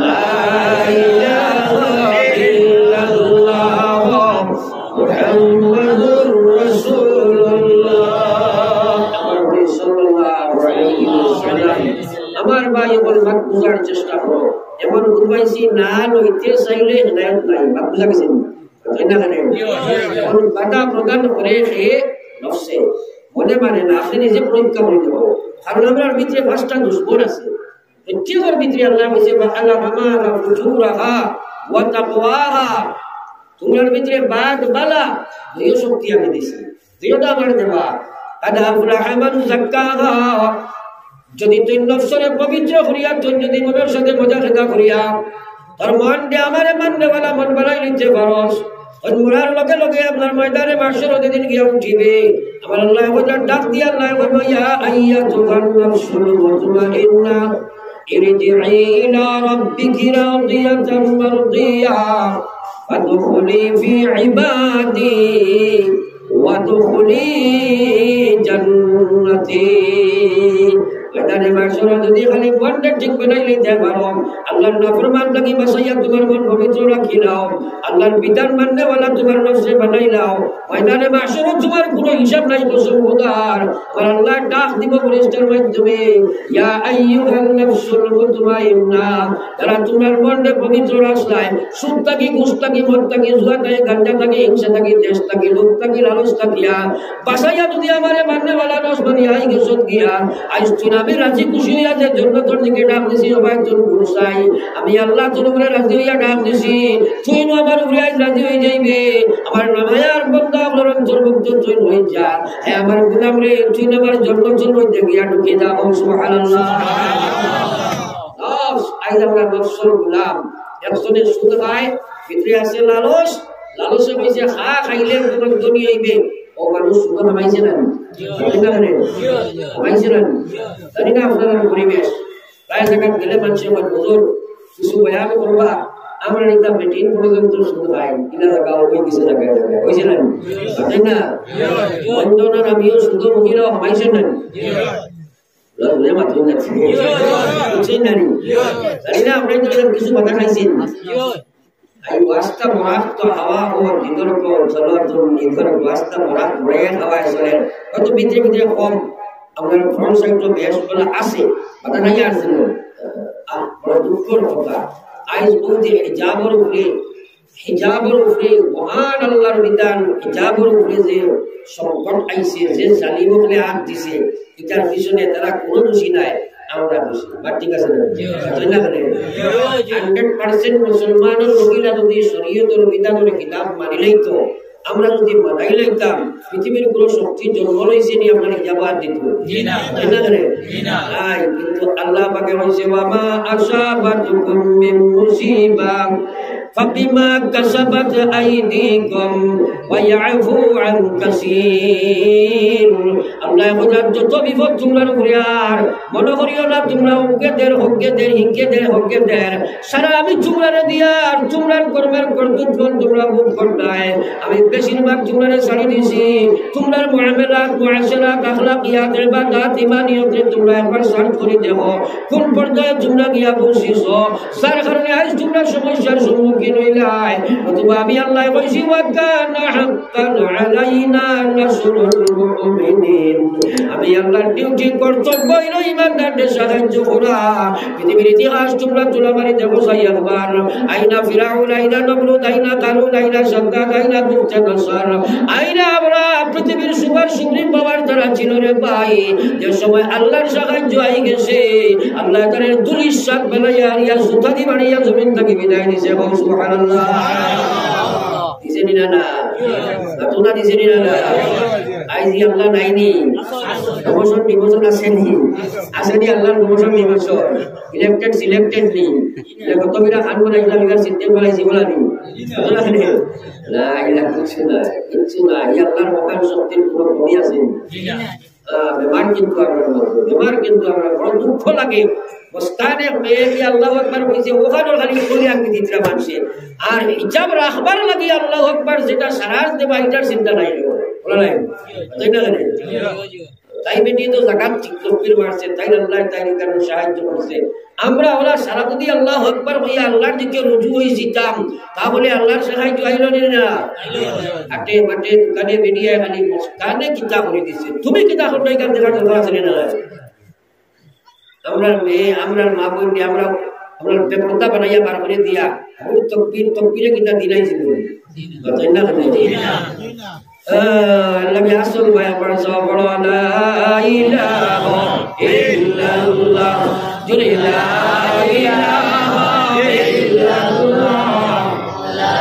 লা ইলাহা ইল্লাল্লাহ মুহাম্মাদুর রাসূলুল্লাহ। আমার ভাই বল ভাগ বুঝার চেষ্টা করো, এমন বুঝাইছি না লইতে চাইলে হেদায়েত নাই। ভাগ বুঝা গেছে তাই না? এখন বাধা প্রদান করে সে নফসে মনে মানে না, আপনি নিজে পরীক্ষা করে দেব। কারণ আমার ভিতরে 5টা দুশ্মন আছে, প্রত্যেকের ভিতরে আল্লাহ বলেছে আল্লাহ মামা ফুজুরাহা ওয়া তাকওয়াহা, তোমার ভিতরে বাদ বালা দুই শক্তি আমি দিছি, দুইটা আমার দেবা। কাদা আফলাহা মান যাক্কাহা, যদি তুই নফসরে পবিত্র করিয়া, তুই যদি মনের সাথে মুজাহিদা করিয়া তোর মন দিয়ে আমারে মাননেওয়ালা মন বানাই নিতে পারস, মরার লগে লগে আপনার ময়দানে মাহশর দিন গিয়া উঠিবে। আমার আল্লাহ ডাক দিয়া আল্লাহ বলবো, ইয়া আইয়াতুহান নাফসুল মুতমাইন্না ইরজিই ইলা রাব্বিকি রাদিয়াতান মারদিয়া ফাদখুলি ফি ইবাদি ওয়াদখুলি জান্নাতি। ময়দানে মাহশর যদি খালি মনটা ঠিক বানাই লইতে পারো, আল্লাহর নাফরমান লাগি বাসাইয়া তোমার মন পবিত্র রাখি নাও, আল্লাহর বিধান মাননেওয়ালা তোমার নফসে বানাই নাও, ময়দানে মাহশর তোমার কোনো হিসাব নাই মুসলমান। আর আল্লাহ ডাক দিব ফেরেশতার মাধ্যমে, ইয়া আইয়ুহান নাফসুল মুতমাইন্না, যারা তোমার মনকে পবিত্র রাখলাই, সুদ থাকি, ঘুষ থাকি, মদ থাকি, জুয়া থাকি, গাঁজা থাকি, হিংসা থাকি, দেশ থাকি, লোক থাকি, লালচ থাকিয়া বাসাইয়া যদি আমারে মাননেওয়ালা নফস বানিয়া আই গেছত গিয়া, আজ তুই আমি রাজি খুশি হইয়া যে জন্য তোর দিকে ডাক দিছি, ও ভাই তোর গুরুসাই আমি আল্লাহ তোর উপরে রাজি হইয়া ডাক দিছি, তুই নো আমার উপরে আজ রাজি হয়ে যাইবে। আমার নামায়ার বন্ধা আপনার অন্তর্ভুক্ত তুই হয়ে যা, হ্যাঁ আমার গুলাম রে, তুই আমার জন্মজন হইতে গিয়া ঢুকে যা। সুবহানাল্লাহ। আজ আমরা নফসের গুলাম। একজনের সুদ খায়, ভিতরে আছে লালস, লালসে কইছে খা, খাইলে তোমার ধনী হইবে। ও মানুষ সুদ নামাইছে না, নামাইছে না, জানি না আপনার পরিবেশ। প্রায় জায়গায় গেলে মানুষের হুজুর কিছু বয়ান করবা, আমরা নিতাম বেটিন পর্যন্ত সুদ খাই, কিনা জায়গা ওই কিছু জায়গায় হয়েছে না, জানি না বন্ধনার আমিও সুদ মহিলাও হামাইছে না, কিছু কথা খাইছেন। वास्ता मुराद तो हवा और जिधर को चलो तो इधर वास्ता मुराद ब्रेन हवा चले तो भीतर भीतर कम আপনার ফ্রন্ট সাইড তো বেশ বলা আছে কথা নাই আছে না বড় দুঃখের কথা। আইজ বলতে হিজাবের উপরে মহান আল্লাহর বিধান, হিজাবের উপরে যে সংকট আইছে, যে জালিমকে হাত দিছে, এটার পিছনে তারা কোনো দোষী নাই। আমরা খুশি বাট ঠিক আছে না না করে 100% মুসলমানের মহিলা যদি শরীয়তের বিধানের কিতাব মানিলেই তো আমরা যদি মানাই লইতাম পৃথিবীর কোন শক্তি জন্ম লইছে নি আপনার জবাব দিত জি না না করে জি না আই কিন্তু আল্লাহ পাকে বলছে ওয়ামা আসাবাতুকুম মিন মুসিবা ফাবিমা কাসাবাত আইদিকুম ওয়া ইয়াফু আন কাসীর আল্লাহ বলেন যত বিপদ তোমরা উপরে আর মনে করিও না তোমরা হকেদের হকেদের সারা আমি তোমরা দিয়া আর তোমরা কর্মের করতুম তোমরা ভোগ করলাই আমি বেশিরভাগ তোমরা ছাড়ি দিছি তোমরা মুআমালাত মুআশারাত আখলাকিয়াত ইবাদত ইমানিয়ত তোমরা একবার সার্চ করে দেখো কোন পর্যায়ে তোমরা গিয়া পৌঁছিছো যার কারণে আজ তোমরা সমস্যার সম্মুখীন হইলাই অথবা আমি আল্লাহ কইছি ওয়া কানা হাক্কান আলাইনা নাসরুল মুমিনিন আমি আল্লাহর ডিউটি কর্তব্য হইলো ইমানদারদের সাহায্য করা পৃথিবীর ইতিহাস তোমরা তুলাবাড়ি দেখো সাই একবার আইনা ফিরাউন আইনা নমরুদ আইনা কারুন আইনা সাদ্দাদ আইনা বুকতানসার আইনা আমরা পৃথিবীর সুপার সুপ্রিম পাওয়ার যারা ছিল রে ভাই যে সময় আল্লাহর সাহায্য আই গেছে আল্লাহ তাআলার দুলিশাত বানাইয়া আরিয়া সুতাদি বানাইয়া জমিন থেকে বিদায় দিয়েছে সুবহানাল্লাহ দিছেন না তোমরা দিছেন না আইজি আল্লাহ নাইনি প্রমোশন ডিমোশন আসেনি আল্লাহর প্রমোশন ডিমোশন ইলেক্টেড সিলেক্টেড নি কত বিরা খান বানাইলা বিরা সিস্টেম বানাইছি বলানি না এটা কিছু না এই আল্লাহর মকাম শক্তির কোনো কমি আছে বেমার কিন্তু আমরা বড় দুঃখ লাগে বস্তানে মেয়ে আল্লাহু আকবার কইছে ওখানে খালি বলি আঙ্গি দিতরা মানুষে আর হিজাব রাখবার লাগি আল্লাহু আকবার যেটা সারাজ দেবা এটার চিন্তা নাই বলা নাই তাই না তাই বেটি তো যাকাত তকবীর মারছে তাই আল্লাহ তাইর কারণে সাহায্য করছে আমরা ওরা সারা যদি আল্লাহু আকবার হইয়া আল্লাহর দিকে রুজু হই যেতাম তাহলে আল্লাহর সাহায্য আইল না আটে মাঠে দোকানে মিডিয়া খালি মস্তানে কিতাব করে দিছে তুমি কিতাব হই কান দেখা দরকার আছে না আমরা মেয়ে আমরা মা বোন আমরা বেপরদা বানাইয়া বার করে দিয়া তকবীরে কিতাব দিলাই ছিল তাই না Nabi Rasul bayar bersabda la ilaha illallah juri la ilaha illallah la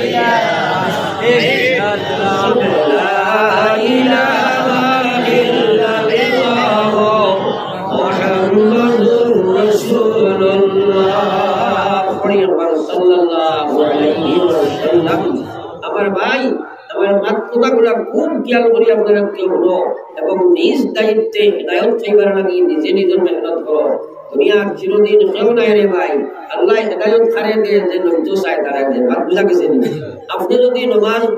ilaha illallah la ilaha illallah Muhammadur Rasulullah sallallahu alaihi wasallam আমার ভাই আমার মাতৃভাষাগুলা খুব খেয়াল করি আপনারা কেউ হলো এবং নিজ দায়িত্বে হেদায়ত চাইবার লাগি নিজে নিজের মেহনত করো দুনিয়ার চিরদিন কেউ নাই রে ভাই আল্লাহ হেদায়ত খারে দিয়ে যে নজর চায় তারা দেন বাদ বুঝা গেছে আপনি যদি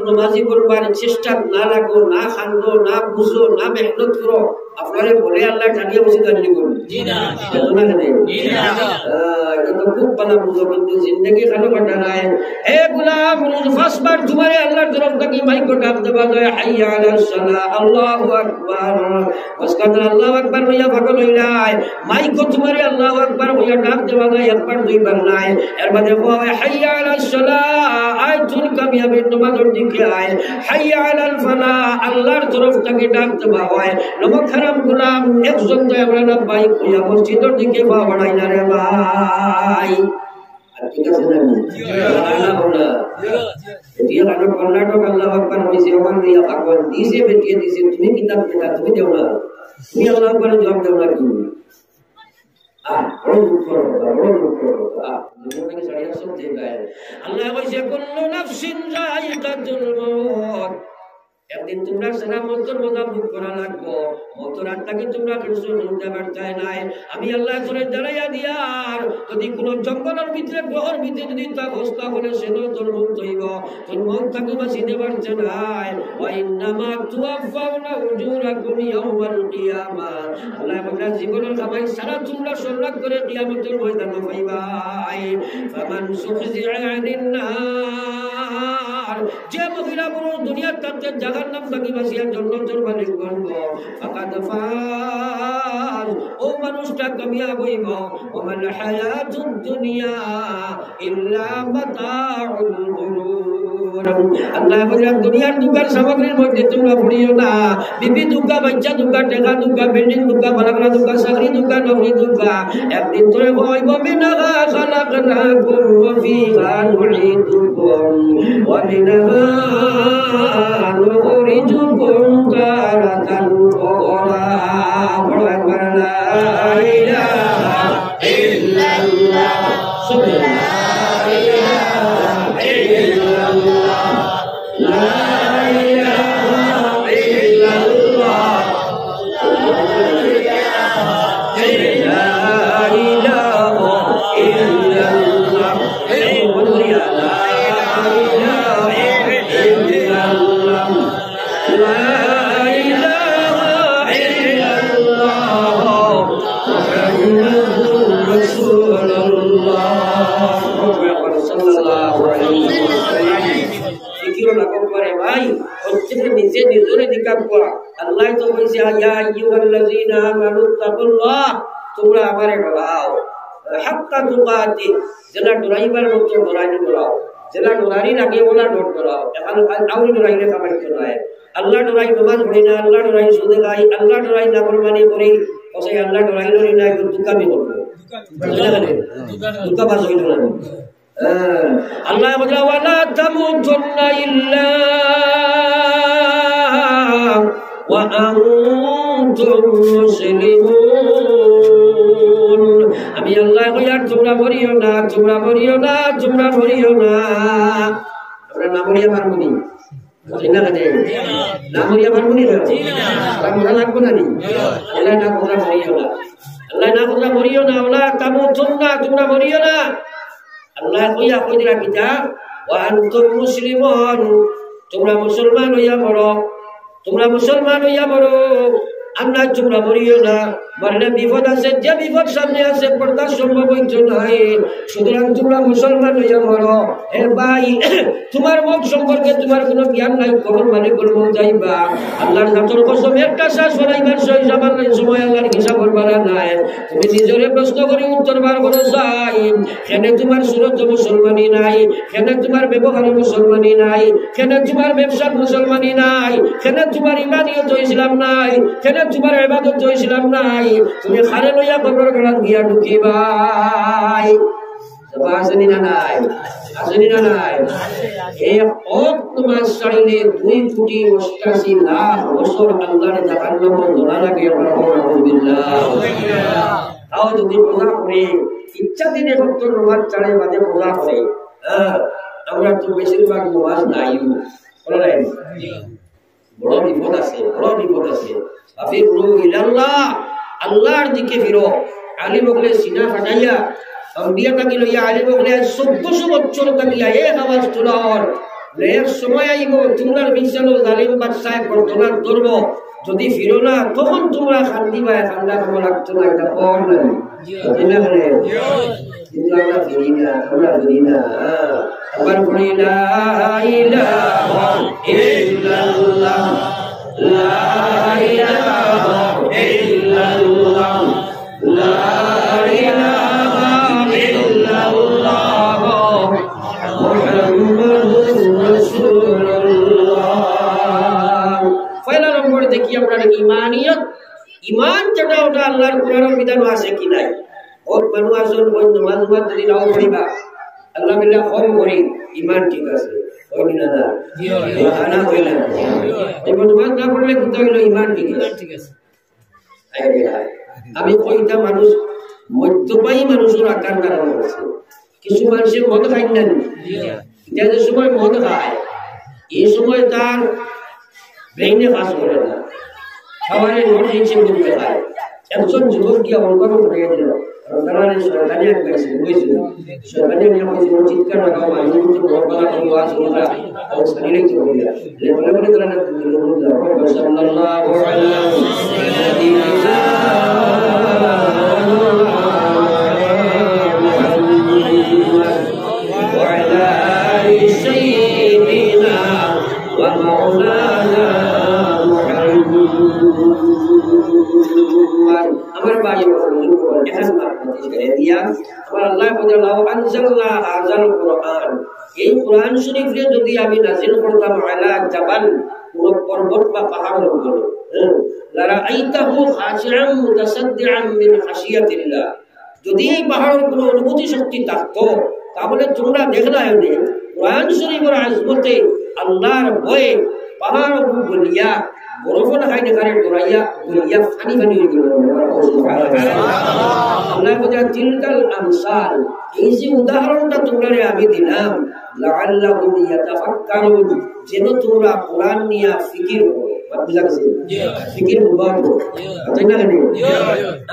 নমাজি করবার চেষ্টা না লাগো না খান্দো না বুঝো না মেহনত করো আপনারে বলে আল্লাহ টানিয়ে বসে দাঁড়িয়ে করুন এটা খুব ভালো বুঝো কিন্তু জিন্দগি খালো কাটা নাই এ গোলাম ফার্স্টবার তোমারে আল্লাহর তরফ থেকে মাইক ডাক দেবা যায় হাইয়া আলাস সালাহ আল্লাহু আকবার ওয়াসকাত আল্লাহু আকবার হইয়া পাগল হইলাই মাইক তোমারে আল্লাহু আকবার হইয়া ডাক দেবা যায় একবার দুইবার নাই এর মধ্যে কয় হাইয়া আলাস সালাহ আইতুল কামিয়াবের নামাজের দিকে আয় হাইয়া আলাল ফালাহ আল্লাহর তরফ থেকে ডাক দেবা হয় নমক হারাম গোলাম একজন তো আমরা না বাইক হইয়া মসজিদের দিকে পা বাড়াই না রে ভাই ঠিক আছে না আল্লাহ বলা এটিয়া কারণ কর্ণাটক আল্লাহ আকবার হইছে ওখান দিয়া ভগবান দিছে বেটিয়ে দিছে তুমি কিতাব পেটা তুমি দেও না তুমি আল্লাহ আকবার জবাব দেও না কি আল্লাহ কইছে কুল্লু নাফসিন যায়িকাতুল মাউত একদিন তোমরা সারা মতর মজা ভোগ করা লাগবো মতর আত্মাকে তোমরা কন্ট্রোল করতে পারতে নাই আমি আল্লাহ করে দাঁড়াইয়া দিয়ার যদি কোন জঙ্গলের ভিতরে গ্রহর ভিতরে যদি তা অবস্থা হলে সেন তোর মুক্ত হইব তোর মুখ তাকে বাঁচিতে পারছে নাই ওয়া ইন্নামা তুওয়াফাউনা উজুরাকুম ইয়াওমাল কিয়ামা আল্লাহ বলেন জীবনের কামাই সারা তোমরা সরলাক করে কিয়ামতের ময়দানে পাইবাই ফামান সুখজিআ আনিন নার যে মহিলা পুরো দুনিয়ার তাতে জাহান্নাম থেকে বাঁচিয়ার জন্য জোরবানি করব ফাকাদ ফাজ ও মানুষটা কামিয়াব হইব ওমাল হায়াতুদ দুনিয়া ইল্লা মাতাউল গুরুর আল্লাহ বলেন দুনিয়ার দুঃখের সামগ্রীর মধ্যে তোমরা পড়িও না বিবি দুঃখ বাচ্চা দুঃখ টাকা দুঃখ বিল্ডিং দুঃখ বালাগলা দুঃখ চাকরি দুঃখ নকরি দুঃখ একদিন তোরে কইব মিনাহা খালাকনাকুম ওয়া ফিহা নুঈদুকুম ওয়া মিনহা নুখরিজুকুম তারাতান উখরা লা ইলাহা ইল্লাল্লাহ সুবহানাল্লাহ নিজে নিজরে দিকার করা আল্লাহ তো বলছে ইয়া আইয়ুহাল্লাযীনা আমানুত্তাকুল্লাহ তোমরা আমারে ডরাও হাক্কা তুকাতি যেটা ডরাইবার মতো ডরাইনি ডরাও যেটা ডরারি লাগে ওলা ডর ডরাও এখন আউরি ডরাইলে কামাই নয় আল্লাহ ডরাই নামাজ পড়ি না আল্লাহ ডরাই সুদে খাই আল্লাহ ডরাই নাফরমানি করি ওই আল্লাহ ডরাই লই না দুকামি করবে দুকা বাস হইল না আল্লাহ বলে ওয়ালা তামুতুন্না ইল্লা ওয়া আনতুম মুসলিমুন আমি আল্লাহ কইয়ার তোমরা মরিও না তোমরা মরিও না তোমরা মরিও না আমরা না মরিয়া পারবনি না কাজে না মরিয়া পারবনি না আমরা লাগবো না নি আল্লাহ না তোমরা মরিও না আল্লাহ না তোমরা মরিও না ওয়ালা তামুতুন্না তোমরা মরিও না আল্লাহ কইয়া কই দিলা কিতা ওয়া আনতুম মুসলিমুন তোমরা মুসলমান হইয়া মরো তোমরা মুসলমান হইয়া মরো আমরা তোমরা মরিও না মরলে বিপদ আছে যে বিপদ সামনে আছে পড়তা সম্ভব হইতো নাই সুতরাং তোমরা মুসলমান হইয়া মরো হে ভাই তোমার মুখ সম্পর্কে তোমার কোনো জ্ঞান নাই কখন মানে করবো যাইবা আল্লাহর জাতর কসম একটা শ্বাস ফলাইবার সময় আল্লাহর হিসাব করবার নাই তুমি নিজরে প্রশ্ন করে উত্তর বার করো চাই কেন তোমার সুরত মুসলমানি নাই কেন তোমার ব্যবহারে মুসলমানি নাই কেন তোমার ব্যবসার মুসলমানি নাই কেন তোমার ইমানিয়ত ইসলাম নাই কেন তোমার ইবাদত ইসলাম নাই তুমি খারে লইয়া কবর গড়াত গিয়া ঢুকিবাই আসেনি না নাই আসেনি না নাই এই তোমার শরীরে 2 কোটি 88 লাখ বছর আল্লাহর জাহান্নাম ধরা লাগে আলহামদুলিল্লাহ তাও যদি পূজা করে ইচ্ছা দিনে ভক্ত নামাজ চাড়ে বাদে পূজা করে আমরা তো বেশিরভাগ নামাজ নাই বলা নাই বড় বিপদ আছে বড় বিপদ আছে আফিরু ইলাল্লাহ আল্লাহর দিকে ফিরো আলিম বলে সিনা ফাটাইয়া আম্বিয়া তাকি লইয়া আলিম বলে 1400 বছর তাকিয়া এক আওয়াজ তোলার এক সময় আইব তোমরা মিশালো জালিম বাদশাহ করতলার ধরব যদি ফিরো না তখন তোমরা খান্দিবা খান্দা কম লাগতো না এটা কোন নাই বুঝলা মানে কিন্তু আমরা ফিরি না আবার বলি লা ইলাহা ইল্লাল্লাহ লা ইলাহা ইল্লাল্লাহ লা ইলাহা ইল্লাল্লাহ মুহাম্মাদুর রাসূলুল্লাহ পয়লা নম্বর দেখি আমরা ঈমানিয়ত ঈমান যেটা ওটা আল্লাহর কোরআনের বিধান আছে কি নাই ওর মানুষ আসল ওই নামাজ যদি নাও পড়িবা আল্লাহ বিল্লাহ কম করি ঈমান ঠিক আছে ওই না না আনা হইলা এই নামাজ না পড়লে কি হইলো ঈমান ঠিক আছে আমি কইতা মানুষ মধ্যপায়ী মানুষের আকার কারণ আছে কিছু মানুষের মদ খাই না এটা যে সময় মদ খায় এই সময় তার ব্রেইনে কাজ করে না খাবারে নোট নিচে করতে খায় একজন যুবক গিয়া অঙ্কন করে দিল কারণে সরকারি কাছে বুঝছিল সরকারি নিয়ম হচ্ছে চিৎকার লাগাও মানুষ তো বড় আওয়াজ ওরা ও শরীরে কি বলে বলে বলে তারা সাল্লাল্লাহু আলাইহি وعلى آل سيدنا ومولانا আমার ভাই এখন দিয়া আমার আল্লাহ কইরা লাউ আনজালনা হাযাল কুরআন এই কুরআন শরীফে যদি আমি নাযিল করতাম আলা জাবাল কোন পর্বত বা পাহাড়ের উপরে লারা আইতাহু খাশিআম মুতাসাদ্দিআন মিন খাশিয়াতিল্লাহ যদি এই পাহাড়ের কোনো অনুভূতি শক্তি থাকতো তাহলে তোমরা দেখলা হবে কুরআন শরীফের আজমতে আল্লাহর ভয়ে পাহাড় গলিয়া বরফ লাগাই দেখারে দরাইয়া গলিয়া ফানি ফানি হয়ে গেল আল্লাহ বলে তিলকাল আমসাল এই যে উদাহরণটা তোমরা আমি দিলাম লাআল্লাহুম ইয়াতাফাক্কারুন যেন তোমরা কুরআন নিয়ে ফিকির করো বুঝা গেছে ফিকির করো তাই না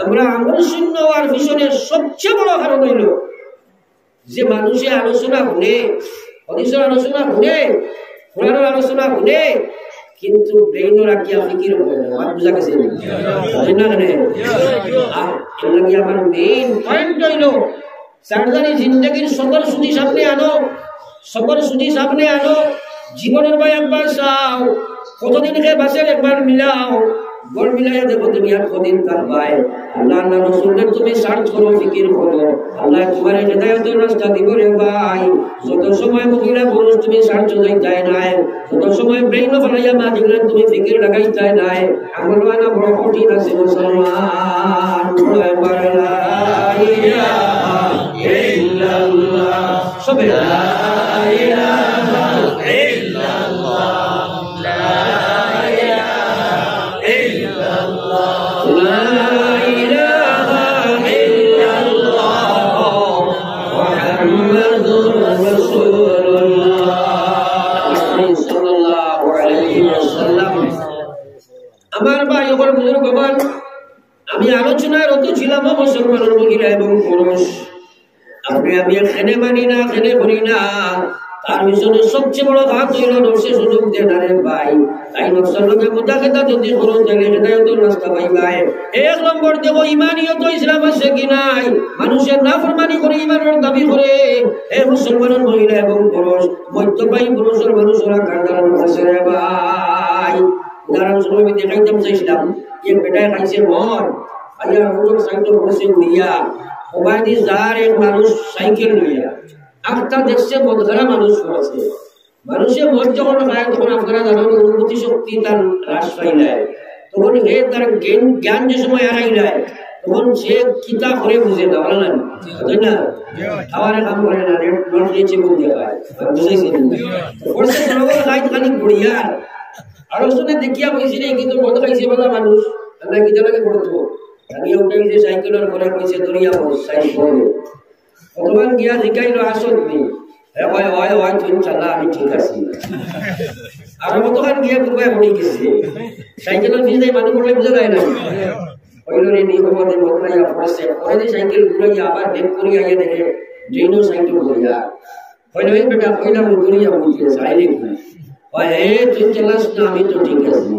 আমরা আমল সুন্নাহ আর মিশনের সবচেয়ে বড় কারণ হইল যে মানুষের আলোচনা শুনে হাদিসের আলোচনা শুনে কোরআনের আলোচনা শুনে কিন্তু ব্রেইনও রাখিয়া ফিকির করে না বুঝা গেছে না এর লাগি আমার মেইন পয়েন্ট হইল সারদারি জিন্দেগির সকল সুদি সামনে আনো সকল সুদি সামনে আনো জীবনের ভাই একবার চাও কতদিন কে বাসের একবার মিলাও গোল মিলাইয়া দেখো দুনিয়ার কদিন তার ভাই আল্লাহ আল্লাহ রাসূলের তুমি সার্চ করো ফিকির করো আল্লাহ তোমার হেদায়েতের রাস্তা দিব রে ভাই যত সময় মহিলা পুরুষ তুমি সার্চ যাইতাই নাই যত সময় ব্রেইন ফলাইয়া মা দিলে তুমি ফিকির লাগাইতাই নাই আমলওয়ানা বড় কঠিন আছে মুসলমান একবার লা ইলাহা ইল্লাল্লাহ সবে লা ইলাহা ইল্লাল্লাহ আমার ভাই ওর বুজুর্গ বাবা আমি আলোচনায় রত ছিলাম মুসলমানের মহিলা এবং পুরুষ আপনি আমি এখানে মানি না এখানে করি না তার পিছনে সবচেয়ে বড় ঘাত হইল নফসে সুযোগ দেন আরে ভাই তাই নফসের লোকে মুতাকেদা যদি করুন তাহলে হেদায়েতের রাস্তা পাইবাই এক নম্বর দেখো ইমানিয়ত ইসলাম আছে কি নাই মানুষের নাফরমানি করে ইমানের দাবি করে এই মুসলমানের মহিলা এবং পুরুষ মধ্যপায়ী পুরুষের মানুষরা কারদার আছে রে ভাই উদাহরণস্বরূপ আমি দেখাইতে চাইছিলাম এক বেটায় খাইছে মদ আইয়া মোটর সাইকেল বসে উড়িয়া ওবাদি যার এক মানুষ সাইকেল লইয়া আটটা দেখছে মদঘরা মানুষ করেছে মানুষের মদ যখন খায় তখন আপনারা জানেন অনুভূতি শক্তি তার হ্রাস পাইলায় তখন হে তার জ্ঞান যে সময় হারাইলায় তখন সে কিতা করে বুঝে না বলে না তাই না খাওয়ার কাম করে না নট নিচে বুঝে খায় বুঝেছি পড়ছে জনগণ খাইতে খালি বড়িয়া আর শুনে দেখিয়া বলছিল কিন্তু মদ খাইছে বলা মানুষ আমরা কি জানাকে করতো আমি উঠে যে সাইকেলের ঘরে কইছে দরিয়া বস সাইকেল ভগবান গিয়া জিকাইল আসল নেই হয় হয় হয় তুই চালা আমি ঠিক আছি আর মতখান গিয়া কুবাই পড়ে গেছে সাইকেলের ভিজে মানুষ পড়লে বুঝা যায় না কইল রে নি মধ্যে মতলাইয়া পড়ছে পরে সাইকেল ঘুরাইয়া আবার বেক করিয়া আইয়া দেখে ড্রেনো সাইকেল ঘুরিয়া কইল এই বেটা কইলাম দরিয়া বলছে সাইলে হয় হে তুই চালাস না আমি তো ঠিক আছি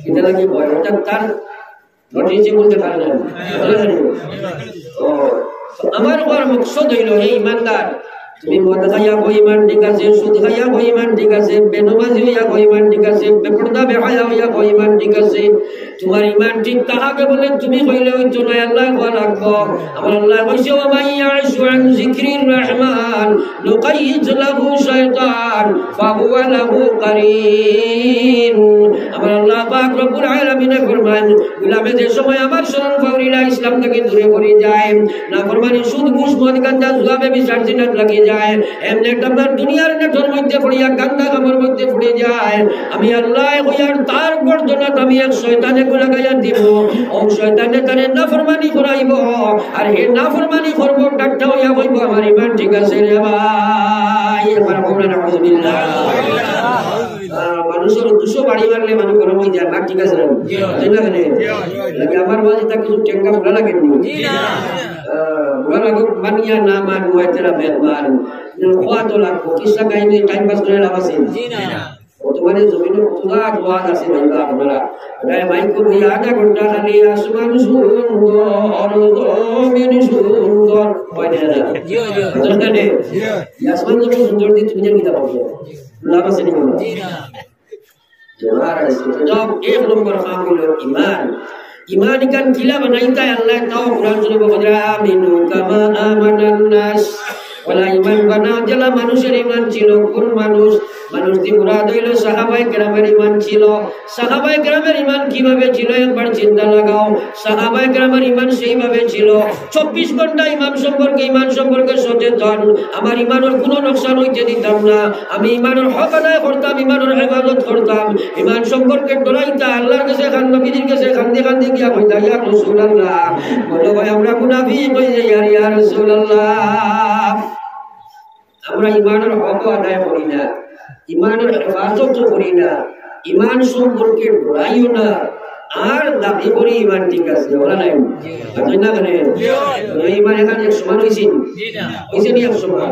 এটা লাগে ভয়টা তার নটিজে বলতে পারে না আমার বড় মকসদ হইল হে ইমানদার তুমি মদ খাইয়া ইমান ঠিক আছে সুদ খাইয়া ইমান ঠিক আছে বেনমাজি হইয়া ইমান ঠিক আছে বেপরদা বেহায়া হইয়া ইমান ঠিক আছে তোমার ইমান ঠিক তাহাকে বলে তুমি কইলে হইতো না আল্লাহ কোয়া রাখবো আমার আল্লাহ কইছে ওয়া মাইয়াশু আন যিকরির রহমান নুকাইয়িজ লাহু শাইতান ফাহুয়া লাহু কারীন আমার আল্লাহ পাক রব্বুল আলামিন ফরমান গোলামে যে সময় আমার শরণ ফাউরিলা ইসলাম থেকে দূরে করে যায় না ফরমানি সুদ ঘুষ মদ গাঁজা জুয়াবে বিচার জিনাত লাগে যায় এমনি তোমার দুনিয়ার নেটর মধ্যে পড়িয়া গান্দা কামর মধ্যে পড়ে যায় আমি আল্লাহ কইয়ার তার গর্দনাত আমি এক শয়তানে লাগাইয়া দিব ও শয়তানে তারে নাফরমানি করাইব আর হে নাফরমানি করব ডাক্তার হইয়া কইব আমার ইমান ঠিক আছে রে ভাই আমার বলেন আলহামদুলিল্লাহ মানুষের দুশো বাড়ি মারলে মানুষ গরম হয়ে যায় না ঠিক আছে তাই না লাগে আমার বাজে তা কিছু টেঙ্গা ফুলা লাগে মানিয়া না মান তেরা মেহমান খোয়া তো লাগবো কিসা কাহিনী টাইম পাস করে লাভ আছে বর্তমানে জমিনের কতটা ওয়াজ আছে ভাইবা আপনারা তাই মাইক বইয়া আধা ঘন্টা খালি আসমান সুন্দর জমিন সুন্দর হয় না জানে আসমান যখন সুন্দর দি তুমি জানি তা পাবো লাভ আছে নি জব এক নম্বর কাম হলো ঈমান ইমান কান কিলা বানাইতা আল্লাহ তাও কুরআন শরীফে বলে আমিনু কামা আমানান নাস ওয়ালা ইমান বানা জেলা মানুষের ইমান ছিল কোন মানুষ দি মুরাদ হইল সাহাবায়ে কেরামের ইমান ছিল সাহাবায়ে কেরামের ইমান কিভাবে ছিল একবার চিন্তা লাগাও সাহাবায়ে কেরামের ইমান সেইভাবে ছিল 24 ঘন্টা ইমান সম্পর্কে সচেতন আমার ইমানের কোনো নকশান হইতে দিতাম না আমি ইমানের হক আদায় করতাম ইমানের ইবাদত করতাম ইমান সম্পর্কে ডরাইতা আল্লাহর কাছে খান নবীর কাছে খান্দি গিয়া কইতা ইয়া রাসূলুল্লাহ বলো ভাই আমরা মুনাফিক হই যাই ইয়া রাসূলুল্লাহ আমরা ইমানের হক আদায় করি না ইমানের হেফাজত করি না ইমান সম্পর্কে ডরাইও না আর দাবি করি ইমান ঠিক আছে বলা নাই আপনি না জানেন ইমান এখানে এক সমান হইছে হইছে নি এক সমান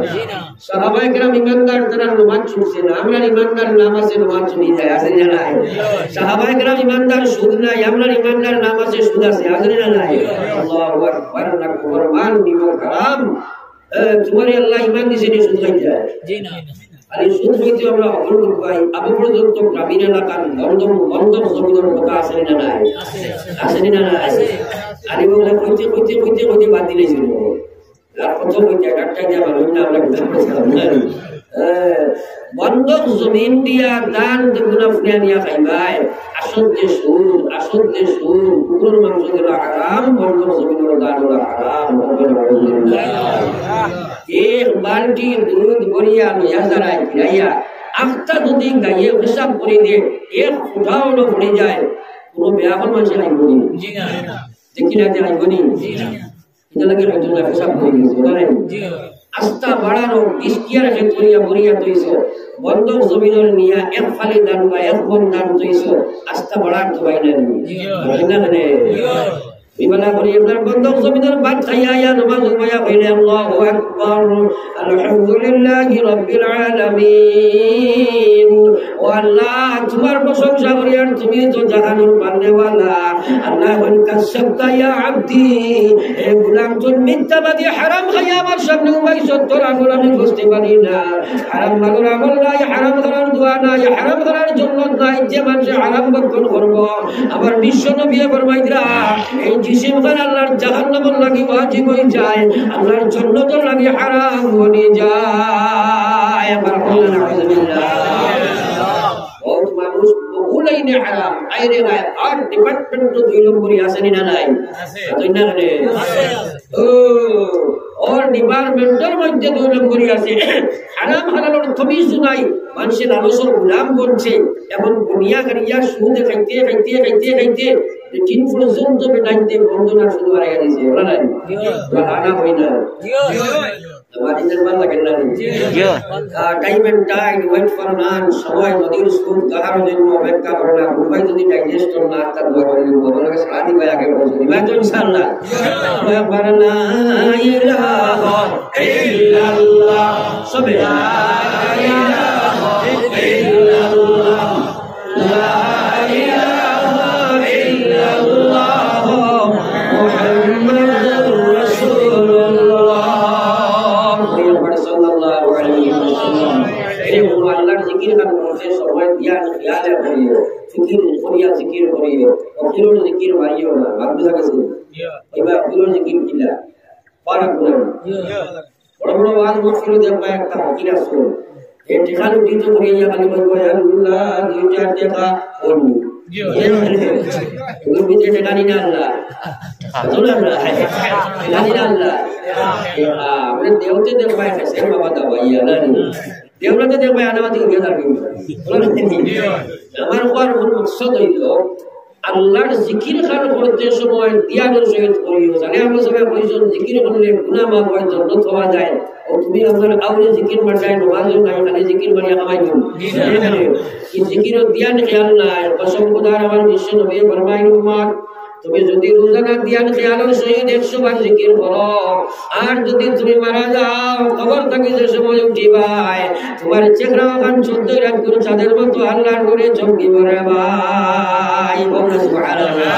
সাহাবায়ে কেরাম ইমানদার তারা নামাজ ছুটছে না আমরা ইমানদার নামাজে নামাজ ছুটি যায় আছে না নাই সাহাবায়ে কেরাম ইমানদার সুদ না আমরা ইমানদার নামাজে সুদ আছে না নাই আল্লাহু আকবার আকবার মান নিমো হারাম তোমারে আল্লাহ ইমান দিয়েছে নি সুদ খাই যায় জি না আর এই সুদ হইতে আমরা অবলম্বন পাই আবু পর্যন্ত গ্রামীণ এলাকার বন্ধন জমিনের কথা আছে না নাই আছে না নাই আর এগুলো কইতে বাদ দিলেছিল আর কত কইতে একটা দিয়া ভালো না আমরা বন্ধক জমিন দিয়া দান দুগুনা ফুনিয়া নিয়া খাইবাই আসল যে সুদ কুকুর মাংস গুলো হারাম বন্ধক জমিনের দান গুলো হারাম এক বালতি দুধ ভরিয়া লইয়া দাঁড়ায় ফিরাইয়া আখটা যদি গাইয়ে হিসাব করে দিয়ে এক ফুটাও পড়ে যায় কোনো বেয়াকল মানুষ আইবনি দেখি না যে আইবনি এটা লাগে হয়তো হিসাব করে দিয়েছে বলেন আস্থা বাড়ানো ইস্তিয়ার ক্ষেত্রিয়া ভরিয়া তৈছো বন্ধক জমিনের নিয়া এক ফালি দান বা এক বন দান তৈছো আস্থা বাড়ার তো বাইনা না ইবাদত করি আপনার বন্ধক জমিনের বাদ খাইয়া ইয়া নামাজ পড়া কইলে আল্লাহু আকবার আলহামদুলিল্লাহি রাব্বিল আলামিন ও আল্লাহ তোমার প্রশংসা করি আর তুমি তো জাহানুর বান্দেওয়ালা আল্লাহ মান কাসবতা ইয়া আব্দি এ গোলাম তুই মিথ্যাবাদী হারাম খাইয়া আমার সামনে উমাই সত্তর আমল আমি বুঝতে পারি না হারাম মাগর আমল নাই হারাম করার দোয়া নাই হারাম করার জন্য নাই যে মানুষ হারাম বর্জন করব আমার বিশ্ব নবী ফরমাইরা এই জিসিম খান আল্লাহর জাহান্নামের লাগি ওয়াজিব হয়ে যায় আল্লাহর জান্নাতের লাগি হারাম হয়ে যায় আমার বলেন আলহামদুলিল্লাহ বহুত মানুষ বহুলাইনে হারাম আইরে গায় আর ডিপার্টমেন্ট তো দুই নম্বরই আছে না নাই আছে তাই না রে আছে ও और ডিপার্টমেন্টের মধ্যে দুই নম্বরই আছে হারাম হালালের তমিজ নাই মানুষের আলোচনার গোলাম বনছে এবং দুনিয়া করিয়া সুদে খাইতে তিন পর্যন্ত বেটাইতে বন্ধনা শুরু হয়ে গেছে ওরা নাই আনা হই না আমাদের জন্য লাগে না time and time wait for none সময় নদীর স্কুল কাহার জন্য অপেক্ষা করে না উপায় যদি ডাইজেস্ট না তার বলে বলে সাদি ভাই আগে বলছি मैं तो इंशाल्लाह লা ইলাহা ইল্লাল্লাহ সুবহানাল্লাহ ইল্লাল্লাহ লা ইলাহা ইল্লাল্লাহ মুহাম্মাদুর রাসূলুল্লাহ সাল্লাল্লাহু আলাইহি ওয়াসাল্লাম এই আল্লাহর জিকির করতে সময় দিয়া খেয়াল করিও জিকির করিও অকিলোর জিকির মারিও না বান্দা কাছে এবার অকিলোর জিকির কিলা পারা করে বড় বড় ওয়াজ মুশকিল দেখবা একটা ফকির আছে এই টিকাল উঠিত করিয়া খালি বলবো আল্লাহ দুই চার টাকা করবো এগুলো বিতে টাকা নিনা আল্লাহ আল্লাহ আমরা দেওতে দেখবা সেন বাবা দাও ইয়া না দেওরাতে দেখবা আনামাতি উড়িয়ে থাকবে আমার উপর মকসদ হইল আল্লাহর জিকির খান করতে সময় দিয়ানের সহিত করিও জানে আমরা সবাই কইছেন জিকির করলে গুনাহ মাফ হয় জান্নাত পাওয়া যায় ও তুমি আপনার আউলে জিকির মারটাই নামাজও নাই খালি জিকির মারিয়া কামাই দিও কি জিকির দিয়ান খেয়াল নাই কসম খোদার আমার বিশ্ব নবী ফরমাইন উম্মত তুমি যদি রোজানা দিয়ান খেয়ালের সহিত 100 বার জিকির করো আর যদি তুমি মারা যাও কবর থেকে যে সময় উঠিবাই তোমার চেহারা খান 14 রাত করে চাঁদের মতো আল্লাহর করে চমকিব রে ভাই বল সুবহানাল্লাহ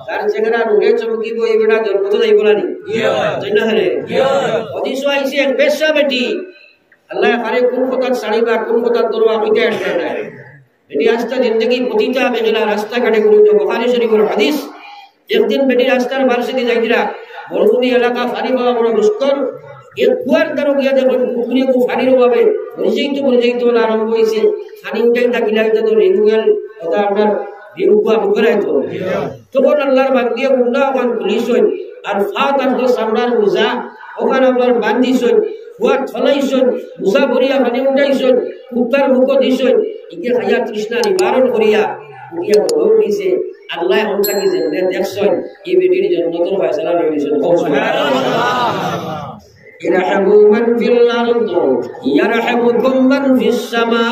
তার চেহারা নুরে চমকিব এই বেটা জন্ম তো যাইব না নি তাই না রে অদিশ আইছে এক বেশ্যা বেটি আল্লাহ আরে কোন কথা ছাড়িবা কোন কথা দরবা কইতে আসে না বেটি রাস্তা জিন্দগি প্রতিটা বেগলা রাস্তাঘাটে গুরুত্ব বুখারী শরীফের হাদিস একদিন বেটি রাস্তার বারসিতে যাইতিরা বরগুনি এলাকা পানি পাওয়া বড় দুষ্কর এক কুয়ার দ্বারা গিয়া দেখুন পুকুরে খুব পানির অভাবে পরিচালিত বলে আরম্ভ হয়েছে পানি উঠাই থাকিলা এটা তো রেগুয়াল কথা আপনার রেগুয়া মুখরাইতো তখন আল্লাহর বান্দিয়া গুন্ডা ওখান পুলিশ হই আর ফাত আর তো সামরার মুজা ওখানে আপনার বান্দিস হই কুয়া থলাইছন মুসা ভরিয়া পানি উঠাইছন কুত্তার মুখ দিছন ইকে খাইয়া তৃষ্ণা নিবারণ করিয়া উঠিয়া দৌড় দিছে আল্লাহ হন্তাকে যেমনে দেখছন এই বেটির জন্নতের ফয়সালা রয়েছেন ইরহামু মান ফিল আরদ ইয়ারহামুকুম মান ফিস সামা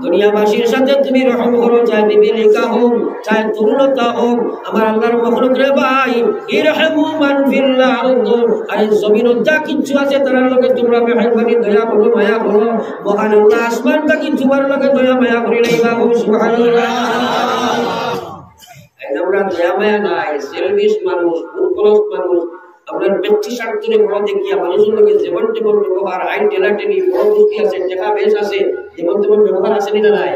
দুনিয়াবাসীর সাথে তুমি রহম করো চাই বিবেলিকা হোক চাই তরুণতা হোক আমার আল্লাহর মখলুক রে ভাই ইরহামু মান ফিল আরদ আরে জমিনত যা কিছু আছে তার লগে তোমরা মেহেরবানি দয়া করো মায়া করো মহান আল্লাহ আসমানটা কি তোমার লগে দয়া মায়া করি লাইবা সুবহানাল্লাহ আমরা দয়া মায়া নাই সেলফিশ মানুষ উৎকলস মানুষ আপনার ব্যক্তি স্বার্থে বড় দেখিয়া মানুষের লোকে যেমন তেমন ব্যবহার আইন টেলাটেনি বড় বুদ্ধি আছে টাকা বেশ আছে যেমন তেমন ব্যবহার আছে না নাই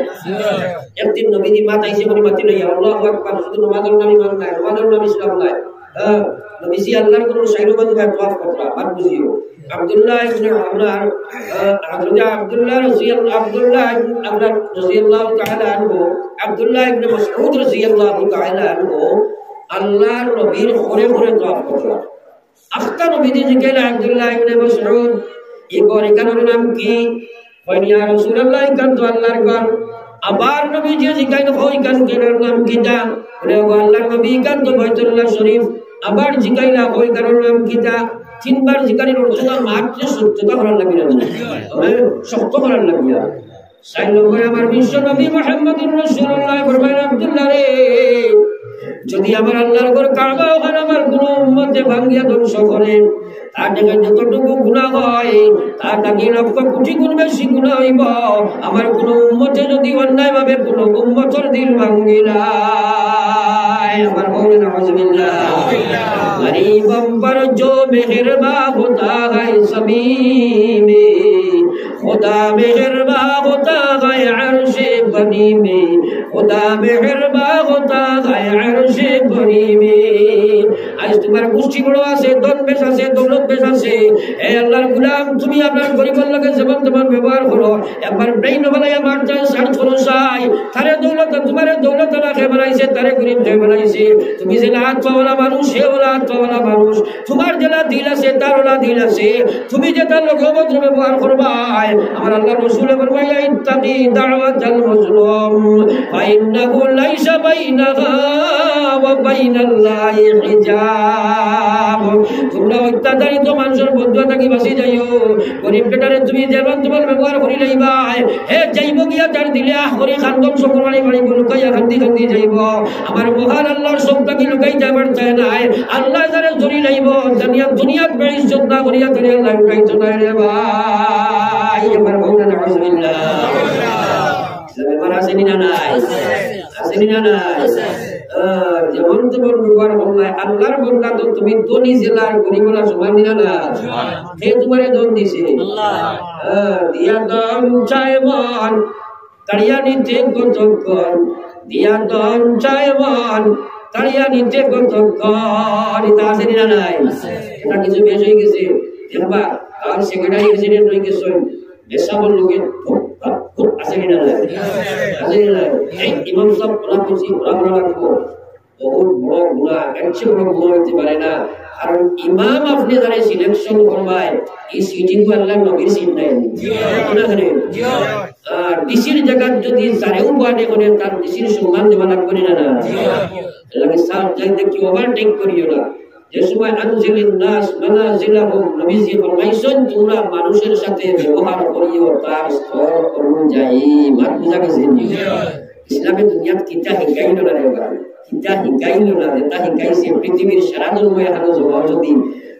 একদিন নবীজি মাত আইসে বলে মাতি লইয়া আল্লাহু আকবার শুধু নামাজের নামই মান নাই নামাজের নাম ইসলাম নাই নবীজি আল্লাহর কোন সাইরবাদ ভাই তোয়াফ করলা বাদ বুঝিও আব্দুল্লাহ ইবনে আমর হযরত রাদিয়াল্লাহু তাআলা আনহু আব্দুল্লাহ ইবনে মাসউদ রাদিয়াল্লাহু তাআলা আনহু আল্লাহর নবীর ঘরে ঘরে তোয়াফ করলা আখতা নবীজি জিজ্ঞাসা আব্দুল্লাহ ইবনে মাসউদ এই ঘরে কানোর নাম কি কইনি ইয়া রাসূলুল্লাহ কান তো আল্লাহর ঘর আবার নবীজি জিজ্ঞাসা কই কান কেনার নাম কি তা বলে ও আল্লাহর নবী কান তো বাইতুল্লাহ শরীফ আবার জিজ্ঞাসা কই কানোর নাম কি তা তিনবার জিজ্ঞাসা করতে মাত্র সত্যতা করার লাগি না সত্য করার লাগি না সাই নম্বরে আমার বিশ্ব নবী মুহাম্মদুর রাসূলুল্লাহ ফরমায় আব্দুল্লাহ রে যদি আমার আল্লাহর ঘর কাবা ওখানে আমার কোন উম্মতে ভাঙ্গিয়া ধ্বংস করে তার থেকে যতটুকু গুনাহ হয় তার থেকে লক্ষ কোটি গুণ বেশি গুনাহ হইব আমার কোন উম্মতে যদি অন্যায় ভাবে কোন উম্মতের দিল ভাঙ্গিলায় আমার বলেন আউযুবিল্লাহ গরিবম পর जो मेहरबा होता है ज़मीन में खुदा मेहरबा होता है अर्श बनी में खुदा मेहरबा होता है अर्श बनी में आज তোমার গোষ্ঠী বড় আছে ধন বেশ আছে দৌলত বেশ আছে হে আল্লাহর গোলাম তুমি আপনার পরিবার লাগে যেমন তেমন ব্যবহার করো একবার ব্রেইন বানাই আমার চাই সার্চ করো চাই তারে দৌলত তোমার দৌলত রাখে বানাইছে তারে গরিব হয়ে বানাইছে তুমি যে হাত পাওয়ালা মানুষ সে ওলা হাত পাওয়ালা মানুষ তোমার যেটা দিল আছে তার ওলা দিল আছে তুমি যে তার লোক অভদ্র ব্যবহার করবা আমার আল্লাহ রাসূল ফরমায় ইত্তাকি দাওয়াতাল মাজলুম ফাইন্নাহু লাইসা বাইনাহা ওয়া বাইনাল্লাহি হিজাব তোমরা অত্যাচারিত মানুষের বন্ধু থাকি বাঁচি যাইও গরিব বেটারে তুমি যেমন তোমার ব্যবহার করি লইবা হে যাইব গিয়া তার দিলে আহ করে খান্দম সকলানি বাড়ি লুকাইয়া খান্দি খান্দি যাইব আমার মহান আল্লাহর সবটাকে লুকাই যাবার চায় নাই আল্লাহ যারা ধরি লাইব দুনিয়াত বেইজ্জত না করিয়া তারে আল্লাহ লুকাইতো না রে ভাই আমার বলেন আউযুবিল্লাহ ইসলামে আসেনি না নাই আসেনি না নাই যেমন তেমন ব্যবহার করলাই আল্লাহর বন্দা তো তুমি ধনী জেলার গরিবরা সমান দিলা না হে তোমারে ধন দিছে আল্লাহ দিয়া দম চায় মন তাড়িয়া নিতে কতক্ষণ দিয়া দম চায় মন তাড়িয়া নিতে কতক্ষণ এটা আসেনি না নাই এটা কিছু বেশ হয়ে গেছে দেখবা আর সেক্রেটারি প্রেসিডেন্ট হয়ে গেছে বেসাবল লোকের আসেনি না নাই আসেনি না এই ইমাম সাহেব বলা করছি বলা রাখবো বহুত বড় গুনাহ একশো বড় গুনাহ হতে পারে না কারণ ইমাম আপনি যারা সিলেকশন করবায় এই সিটিং কো আল্লাহ নবীর সিট নাই না করে আর ডিসির জায়গা যদি যারেও বাড়ে করে তার ডিসির সম্মান দেওয়া লাগবে না না লাগে সাফ যাইতে কি ওভারটেক করিও না যে সময় আনজিলিন নাস মানাজিলাহুম নবীজি ফরমাইছেন তোমরা মানুষের সাথে ব্যবহার করিও তার স্তর অনুযায়ী মান বুঝা গেছে ইসলামে দুনিয়াত কিতা হিকাইলো না রে বাবা কিতা হিকাইলো না তা হিকাইছে পৃথিবীর সারা দুনিয়া হানো জমাওতি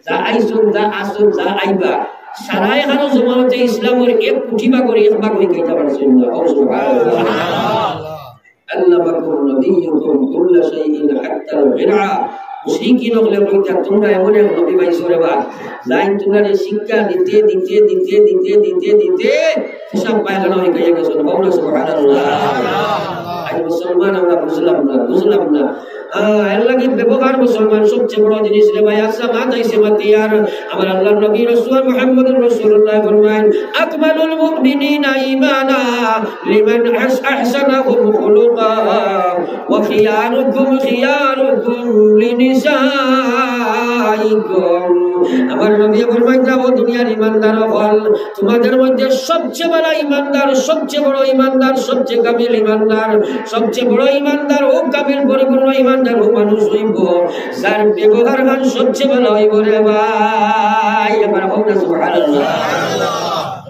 যা আইসুন যা আসুন যা আইবা সারাই হানো জমাওতে ইসলামের এক কুঠিবা করে এক ভাগ হই কইতা পারছেন না সুবহানাল্লাহ আল্লামাকুম নবিয়্যুকুম কুল্লা শাইইন হাত্তা আল-গিরআ শিখি নকলে কইতা তোমরা এমন এক নবী পাইছো রে বা লাইন তোমরা শিক্ষা দিতে দিতে দিতে দিতে দিতে দিতে হিসাব পায়খানা হয়ে গেছে সুবহানাল্লাহ। আজ মুসলমান আমরা বুঝলাম না এর লাগে ব্যবহার মুসলমান সবচেয়ে বড় জিনিস রে ভাই। আচ্ছা মা তাইছে মাতিয়ার আমার আল্লাহর নবী রাসূল মুহাম্মদুর রাসূলুল্লাহ ফরমায়েন আকমালুল মুমিনিনা ঈমানা লিমান আহসানাহুম খুলুকা ওয়া খিয়ারুকুম লিনিসাইকুম। আমার নবী ফরমায়েন যাও দুনিয়ার ঈমানদার হল তোমাদের মধ্যে সবচেয়ে বড় ঈমানদার, সবচেয়ে বড় ঈমানদার, সবচেয়ে কামিল ঈমানদার, সবচেয়ে বড় ঈমানদার ও কামিল পরিপূর্ণ ঈমানদার ও মানুষ হইব যার ব্যবহার গান সবচেয়ে ভালো হইব রে ভাই। আমার হোক না সুবহানাল্লাহ।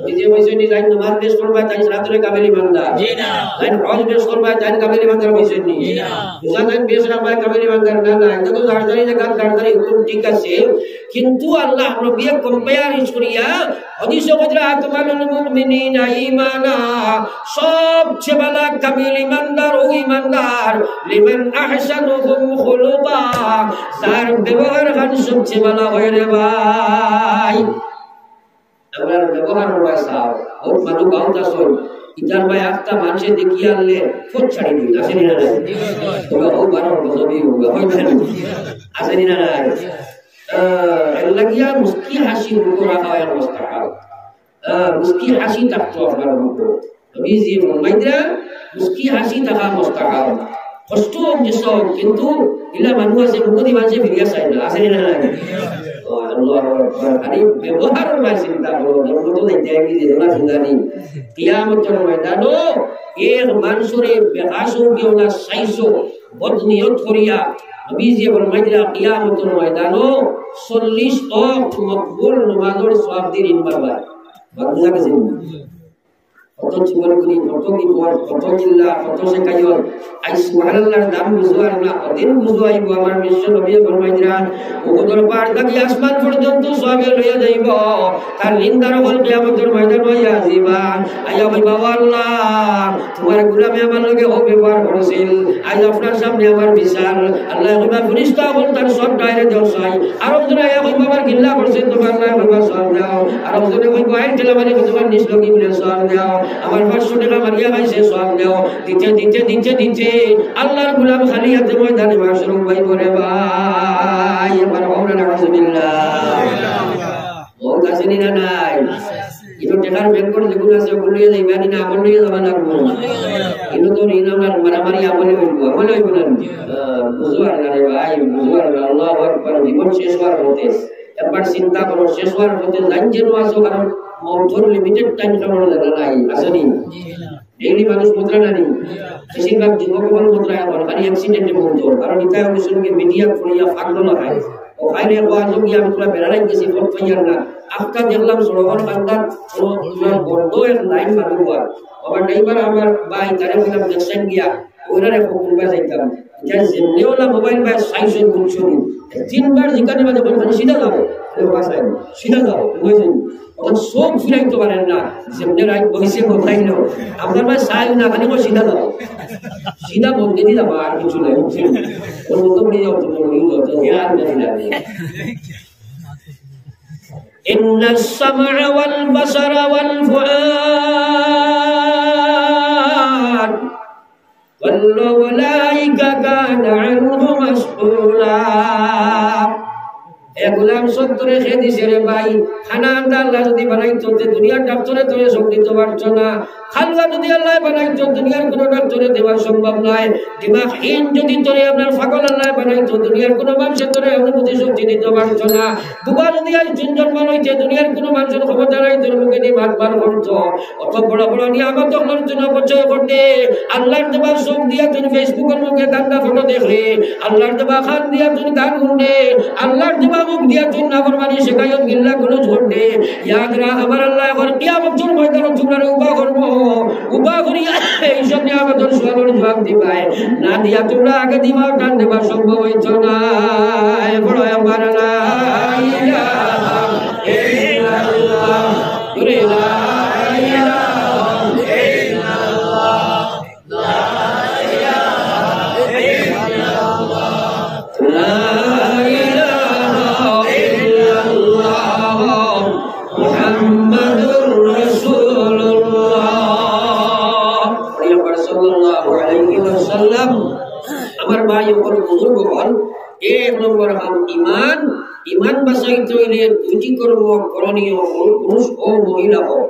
নিজে হইছে নি লাইন নামাজ বেশ করবা তাই রাতে কামিল ঈমানদার, জি না লাইন হজ বেশ করবা তাই কামিল ঈমানদার হইছে নি, জি না জানেন বেশ রাখবা কামিল ঈমানদার না না। দেখো গার্দারি না গার্দারি হুকুম ঠিক আছে, কিন্তু আল্লাহ নবী কম্পেয়ার করিয়া হাদিসে বলে আকমালুল মুমিনিনা ঈমানা সবচেয়ে ভালো কামিল ঈমানদার ও ঈমানদার লিমান আহসানুহুম খুলুকা যার ব্যবহার গান সবচেয়ে ভালো হয় রে ভাই। আমরা ব্যবহার রয়েছে ও মানুষ গাউত আসল ইতার ভাই একটা মানুষে দেখি আনলে ফোট ছাড়ি দিই আসেনি না তোমরা ও বারো বছরই হয় না আসেনি না লাগিয়া মুস্কি হাসি মুখ রাখা হয় মুস্তাহাব মুস্কি হাসি থাকতো আপনার মুখ বিজি মাইদরা মুস্কি হাসি থাকা মুস্তাহাব কষ্ট যেসব কিন্তু ইলা মানুষ আছে মুখদি মানুষে ফিরিয়া চাই না আসেনি না আল্লাহ আরে ব্যবহার না চিন্তা করো তো দেখি যে না সুদানি কিয়ামতের ময়দানো এর মানুষরে বেহাসো কেওলা সাইসো বদনিয়ত করিয়া নবীজি ফরমাইলেন কিয়ামতের ময়দানো 40 ওয়াক্ত মকবুল নামাজের সওয়াব দিন বাবা বাংলা কাছে কত জীবন করি কত বিপদ কত জিল্লা কত শেখায়ত আই সুবহানাল্লাহর নাম বুঝবার না দিন বুঝাইব আমার বিশ্ব নবী ফরমাইলেন উহুদের পাহাড় থেকে আসমান পর্যন্ত সওয়াব লইয়া যাইব তার নিন্দার হল কিয়ামতের ময়দান হইয়া যাইবা আয়া কইবা আল্লাহ তোমার গোলামে আমার লগে ও ব্যবহার করেছিল আজ আপনার সামনে আমার বিচার আল্লাহ কইবা ফেরেশতা হল তার সব ডাইরে দাও চাই আর একজন আয়া কইবা আমার গিল্লা করছেন তোমার আল্লাহ কইবা সওয়াব দাও আর একজন কইবা আইন তেলা মানে তোমার নিষ্লকি বলে সওয়াব দাও আমার 500 টাকা মারিয়া খাইছে সওয়াব দাও দিতে দিতে দিতে দিতে আল্লাহর গোলাম খালি হাতে ময়দানে মাশরুম ভাই করে ভাই আমার ওরা নাউজুবিল্লাহ ও কাছেনি না নাই ইনো টাকার ব্যাংক করে যেগুলো আছে ওগুলো নিয়ে যাইবা না আমল নিয়ে যাবা না ইনো তো নিনা মারামারি আমলে হইব না বুঝবার না রে ভাই বুঝবার না আল্লাহু আকবার জীবন শেষ হওয়ার পথে একবার চিন্তা করো শেষ হওয়ার পথে লাইন যেন আসো কারণ মৌতর লিমিটেড টাইম কারণ জানা নাই আসেনি ডেইলি মানুষ মুদ্রা নানি বেশিরভাগ যুবক বল মুদ্রা এখন খালি অ্যাক্সিডেন্টে মৌত কারণ ইতা অবশ্যই মিডিয়া করিয়া ফাগল না হয় ও খাইলে ওয়াজ গিয়া আমরা বেড়াই গেছি ফোন পাইয়ার না আফটা দেখলাম সরোবর বান্দার বন্ধ এক লাইন মারবো আবার ড্রাইভার আমার ভাই তারে বললাম দেখছেন গিয়া ওইরারে কোনবা যাইতাম যাই যেমনেওলা মোবাইল বাই সাইজের গুণছনি তিনবার জিকানে বাদে বলবেন সিধা যাবো বাসায় সিধা যাবো বুঝছেন তখন সব ফিরাইতে পারেন না যেমনে রাইট বসে কোথাইল আপনার ভাই সাইল না খালি সিধা যাবো সিধা বলতে দি যাবো আর কিছু নাই ওর মতো পড়ে যাও তুমি আর জানি না إن السمع والبصر والفؤاد كل أولئك كان عنه مسؤولا গোলাম সত্তরে খেয়ে দিছে রে ভাই খানা আন্দা আল্লাহ যদি বানাইতো দুনিয়ার ডাক্তারে তোরে সব দিতে পারছো না খালুয়া যদি আল্লাহ বানাইতো দুনিয়ার কোনো ডাক্তারে দেওয়া সম্ভব নয় দিমাগহীন যদি তোরে আপনার পাগল আল্লাহ বানাইতো দুনিয়ার কোনো মানুষের তোরে অনুভূতি শক্তি দিতে পারছো না বুবা যদি আজ তিনজন বানাইতে দুনিয়ার কোনো মানুষের ক্ষমতা নাই তোর মুখে দিয়ে ভাত বার করতো অত বড় বড় নিয়ামত তোর জন্য অপচয় করতে আল্লাহর দেবা সব দিয়া তুমি ফেসবুকের মুখে গান্দা ফটো দেখলে আল্লাহর দেবা খান দিয়া তুমি গান শুনলে আল্লাহর দেবা মুখ দিয়া তুমি নাফরমানি শেখায়ত গিল্লা গুলো ঝরবে ইয়াদ রাখ আমার আল্লাহ এখন কিয়ামতের ময়দানে তোমরা উবা করবো উবা করিয়া এই সব নিয়ামতের সুয়ানোর জবাব দিবাই না দিয়া তোমরা আগে দিবা টান দেবা সম্ভব হইছ না বড় আমার লা ইলাহা ইল্লাল্লাহ লা ইলাহা ইল্লাল্লাহ লা ইলাহা ইল্লাল্লাহ লা নম্বর কাম ইমান। ইমান বাঁচাইতে হইলে দুটি কর্ম করণীয়, পুরুষ ও মহিলা হোক।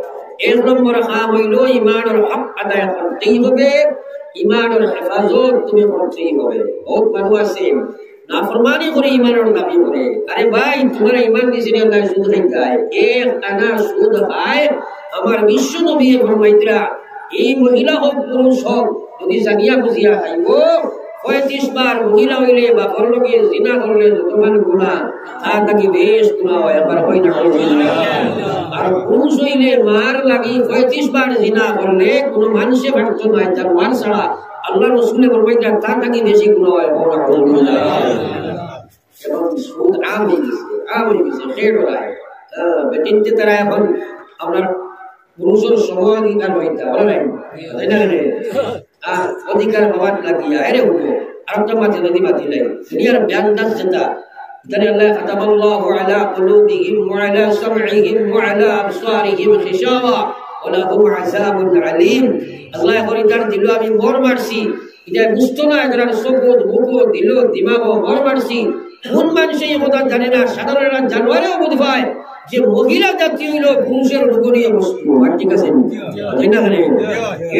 1 নম্বর কাম হইল ইমানের হক আদায় করতেই হবে, ইমানের হেফাজত তুমি করতেই হবে। বহুত মানুষ আছে নাফরমানি করে ইমানের দাবি করে, আরে ভাই তোমার ইমান দিছে না, আল্লাহ সুদ খায়, 1 আনা সুদ খায়। আমার বিশ্ব নবী ফরমাইতরা এই মহিলা হোক পুরুষ হোক যদি জানিয়া বুঝিয়া খাইব 35 বার মহিলা হইলে বা পরলোকে জিনা করলে যতমান গুনাহ তার নাকি বেশ গুনাহ হয়, আবার হয় না। আর পুরুষ হইলে মার লাগি 35 বার জিনা করলে কোনো মানুষে ভাবতো নয়, তার মার ছাড়া আল্লাহ রসুলে ফরমাইতরা তার নাকি বেশি গুনাহ হয়। এবং সুদ আম হয়ে গেছে খেয়ে হয়। বেটিনতে তারা এখন আপনার পুরুষের সমাধিকার হইতা বলে নাই, তাই না? অধিকার হওয়ার লাগিয়া এরে উঠো আরেকটা মাঝে নদী বাতি নাই দুনিয়ার ব্যান্ডাজ যেটা এখানে আল্লাহ খাতামাল্লাহু আলা কুলুবিহিম ওয়া আলা সামঈহিম ওয়া আলা আবসারিহিম গিশাওয়া ওয়া লাহুম আযাবুন আলীম। আল্লাহ পরিকার দিল আমি মর মারছি, এটা বুঝতো না, এরা সবুজ মুখ দিল দিমাগ মর মারছি। কোন মানুষ এই কথা জানে না, সাধারণ জানোয়ারেও বোধ হয় যে মহিলা জাতি হইল পুরুষের অনুকরণীয় বস্তু। ঠিক আছে,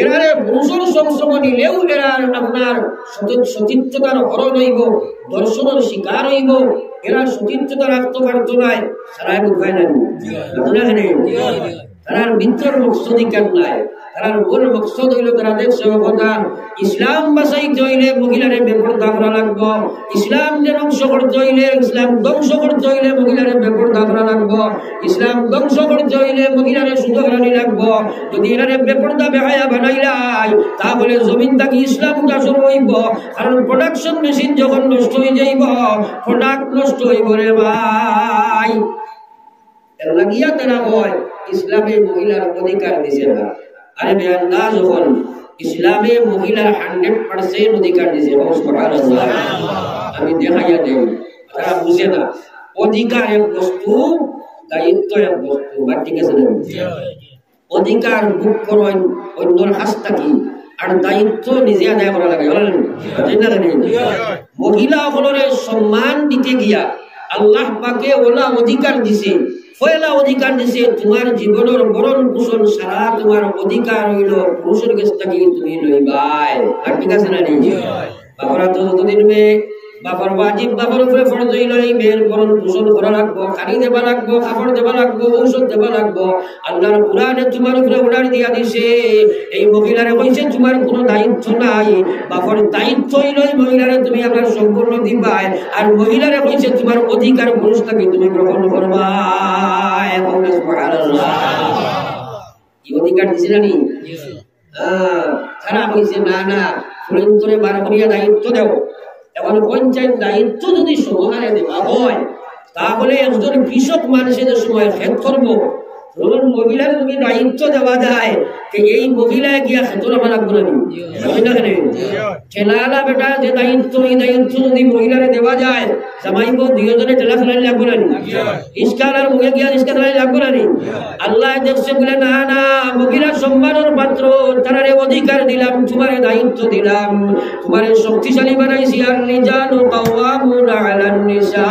এরা পুরুষের সবসময় নিলেও এরা আপনার সতীর্থতার হরণ হইব, দর্শনের শিকার হইব। এরা সতীর্থতা রাখতে পারত নাই, সারাই বুঝায় না, তারা মিত্রের মকসদি কেন নাই, তার মূল মকসদ হইল তারা দেখছে কথা ইসলাম বাঁচাইতে হইলে মহিলারে বেপরদা করা লাগবো, ইসলাম ধ্বংস করতে হইলে, ইসলাম ধ্বংস করতে হইলে মহিলারে বেপরদা করা লাগবো, ইসলাম ধ্বংস করতে হইলে মহিলারে সুযোগানি লাগবো। যদি এরারে বেপরদা বেহায়া বানাইলাই তাহলে জমিন থাকি ইসলাম উঠা শুরু হইব। কারণ প্রোডাকশন মেশিন যখন নষ্ট হয়ে যাইব, প্রোডাক্ট নষ্ট হইব রে ভাই। এর লাগিয়া তারা হয় ইসলামে মহিলার অধিকার দিছে না। আরে বেআল্লাহ যখন ইসলামে মহিলার 100% অধিকার দিছে, সুবহানাল্লাহ, আমি দেখাইয়া দেই, তারা বুঝে না। অধিকার এক বস্তু, দায়িত্ব এক বস্তু, ঠিক আছে না? অধিকার ভোগ করেন অন্যর কাছ থেকে, আর দায়িত্ব নিজে আদায় করা লাগে। মহিলা সকলের সম্মান দিতে গিয়া আল্লাহ পাকে ওলা অধিকার দিছে, পয়লা অধিকার দিছে তোমার জীবনের বরণ পোষণ সারা তোমার অধিকার হইল পুরুষের কাছ থেকে তুমি লইবাই। আর ঠিক আছে না? বাবারা তো যতদিন মেয়ে বাবার ওয়াজিব, বাবার উপরে ফরজ হইল এই মেয়ের বরণ পোষণ করা লাগবো, খালি দেবা লাগবো, কাপড় দেবা লাগবো, ঔষধ দেবা লাগবো। আল্লাহর কুরআনে তোমার উপরে অর্ডার দিয়া দিছে, এই মহিলারে কইছে তোমার কোনো দায়িত্ব নাই, বাবার দায়িত্ব হইল এই মহিলারে তুমি আপনার সম্পূর্ণ দিবাই। আর মহিলারে কইছে তোমার অধিকার পুরুষটাকে তুমি গ্রহণ করবা। সুবহানাল্লাহ, কি অধিকার দিছে জানি? তারা কইছে না না ফুলন্তরে বার করিয়া দায়িত্ব দেও। এখন পঞ্চায়েত দায়িত্ব যদি সমাহারে দেওয়া হয় তাহলে একজন কৃষক মানুষের সময় খেত করবো, মহিলার যদি দায়িত্ব দেওয়া যায় এই মহিলায় গিয়া খেতর আমার লাগবে না, ঠেলা বেটা যে দায়িত্ব, এই দায়িত্ব যদি মহিলারে দেওয়া যায় জামাইব দুজনে ঠেলা ফেলাই লাগবে না, ইস্কার আর মুখে গিয়া ইস্কা ফেলাই লাগবে না। আল্লাহ দেখছে বলে না না, মহিলা সম্মানের পাত্র, তারারে অধিকার দিলাম, তোমারে দায়িত্ব দিলাম, তোমারে শক্তিশালী বানাইছি। আর রিজালু কাওয়ামুনা আলান নিসা,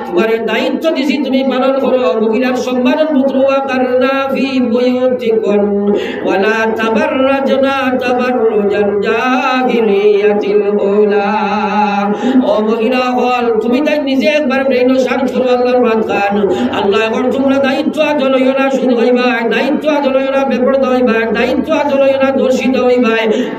তোমারে দায়িত্ব দিছি, তুমি পালন করো। মহিলার সম্মানের পুত্র وقرنا في بيوتكن ولا تبرجنا تبرج الجاهلية الأولى। ও মহিলা হল তুমি তাই নিজে একবার ব্রেন সার্চ করো আল্লাহর বান্দান। আল্লাহ এখন তোমরা দায়িত্ব আজলইও না, শুধু হইবা দায়িত্ব আজলইও না, বেপরদা হইবা দায়িত্ব আজলইও না, দর্শিত হইবা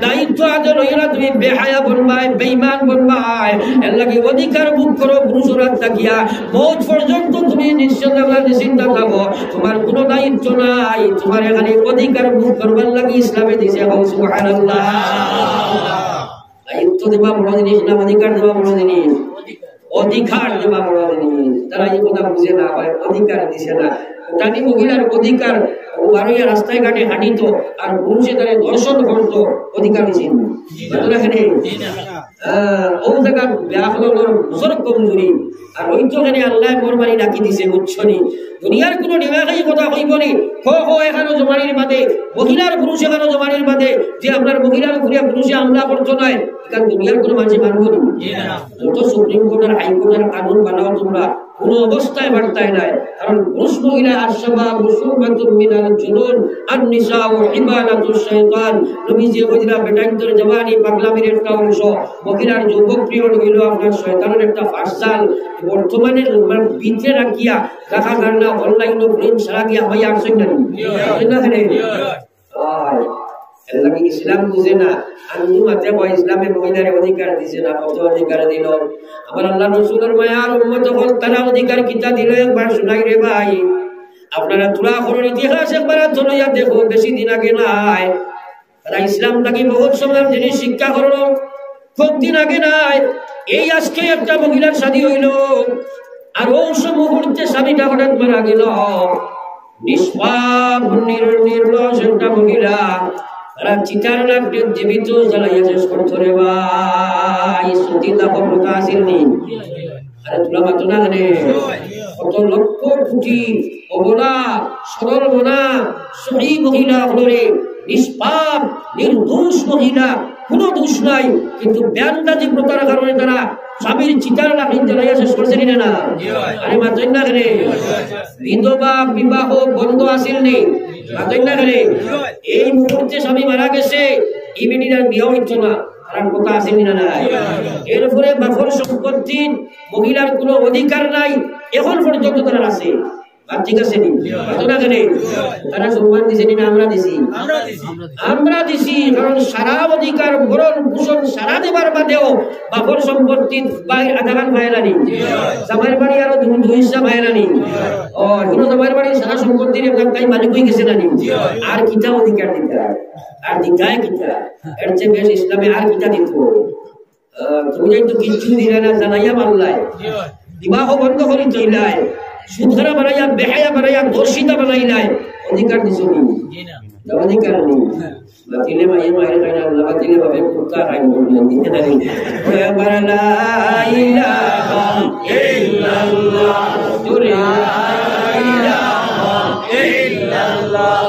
দায়িত্ব আজলইও না, তুমি বেহায়া বনবাই, বেঈমান বনবাই। এর লাগি অধিকার ভোগ করো পুরুষরা থাকিয়া মওত পর্যন্ত তুমি নিশ্চিন্ত থাকো, তোমার কোনো দায়িত্ব নাই, তোমার এখানে অধিকার ভোগ করবার লাগি ইসলামে দিছে। সুবহানাল্লাহ, দায়িত্ব দেওয়া বড় জিনিস না, অধিকার দেওয়া বড় জিনিস, অধিকার দেওয়া বড় জিনিস। তারা এই কথা বুঝে না, অধিকার দিছে না। ওটানি মহিলার অধিকার, বারোয়া রাস্তায় ঘাটে হাঁটিত আর পুরুষে তারা দর্শন করতো, অধিকার দিছে ও জায়গা ব্যাহলর বছর কমজুরি আর ওই তো এখানে আল্লাহ মোরবানি ডাকি দিছে বুঝছনি দুনিয়ার কোনো নিবাখাই কথা কইবনি এখানে জমানির বাদে মহিলার পুরুষ এখানে জমানির বাদে যে আপনার মহিলার ঘুরে পুরুষে হামলা করছো নয় এখানে দুনিয়ার কোনো মানুষ মানব না যত সুপ্রিম কোর্টের হাইকোর্টের কানুন বানাও তোমরা কোনো অবস্থায় বার্তায় নাই কারণ পুরুষ মহিলা আশবাব মুসলমাতুন মিনাল জুনুন আন-নিসা ওয়া ইবানাতুশ শাইতান নবী যে কইরা বেটাইন্তর জওয়ানি পাগলামির একটা অংশ মহিলার যুবক প্রিয় হইল আপনার শয়তানের একটা ফাসাল বর্তমানে বিতে রাখিয়া রাখা গানা অনলাইন প্রেম সারা গিয়া ভাই আসেন না আল্লাহ কি ইসলাম বুঝে না আমি মাতে ভাই ইসলামে মহিলার অধিকার দিছে না কত অধিকার দিল আমার আল্লাহ রাসূলের মায়ার উম্মত হল তারা অধিকার কিতা দিল একবার শুনাই রে ভাই আপনারা তুলা করুন ইতিহাস একবার চলইয়া দেখো বেশি দিন আগে নাই তারা ইসলাম থাকি বহুত সময় জিনিস শিক্ষা করলো খুব দিন আগে নাই এই আজকে একটা মহিলার শাদী হইল আর ওই মুহূর্তে স্বামীটা হঠাৎ মারা গেল নিষ্পাপ নির্লজ্জ একটা মহিলা তারা চিতার লাগতে জীবিত জ্বালাইয়া শেষ করতো রে ভাই সতীতা ক্ষমতা আসেননি আরে তোলা মাত্র না জানে কত লক্ষ কোটি অবলা সরল মনা সহি মহিলা হলরে নিষ্পাপ নির্দোষ মহিলা কোনো দোষ নাই কিন্তু ব্যান্দাজি প্রতার কারণে তারা স্বামীর চিতার লাফিন জ্বালাইয়া শেষ করছেন না আরে মাত্রেন না কেন বিধবা বিবাহ বন্ধ আসেন নেই মাত্রেন না কেন এই মুহূর্তে স্বামী মারা গেছে এই বেটির আর বিয়ে হইতো না কারণ কথা আসেনি না নাই এরপরে বাপর সম্পত্তির মহিলার কোনো অধিকার নাই এখন পর্যন্ত তারা আছে ঠিক আছে তারা সম্মান দিছে না আমরা দিছি কারণ সারা অধিকার ভরণ পোষণ সারা দেবার বাদেও বাপর সম্পত্তি আধাগান ভাইরানি জামাইয়ের বাড়ি আরো দুই হিসা ভাইরানি ও জামাইয়ের বাড়ি সারা সম্পত্তির তাই মালিক হয়ে গেছে না আর কিটা অধিকার দিতে আর দিকায় কিটা এর চেয়ে বেশ ইসলামে আর কিটা দিত তুমি যাই তো কিচ্ছু দিলে না জানাইয়া মানলায় বিবাহ বন্ধ করি তৈলায় সুধরা বানাইয়া বেহায়া বানাইয়া দর্শিতা বানাইলাই অধিকার দিছনি অধিকার নেই বাতিলে মায়ের মায়ের কারণে আল্লাহ বাতিলে ভাবে কুত্তা খাই বললেন দিতে জানি ওয়া লা ইলাহা ইল্লাল্লাহ লা ইলাহা ইল্লাল্লাহ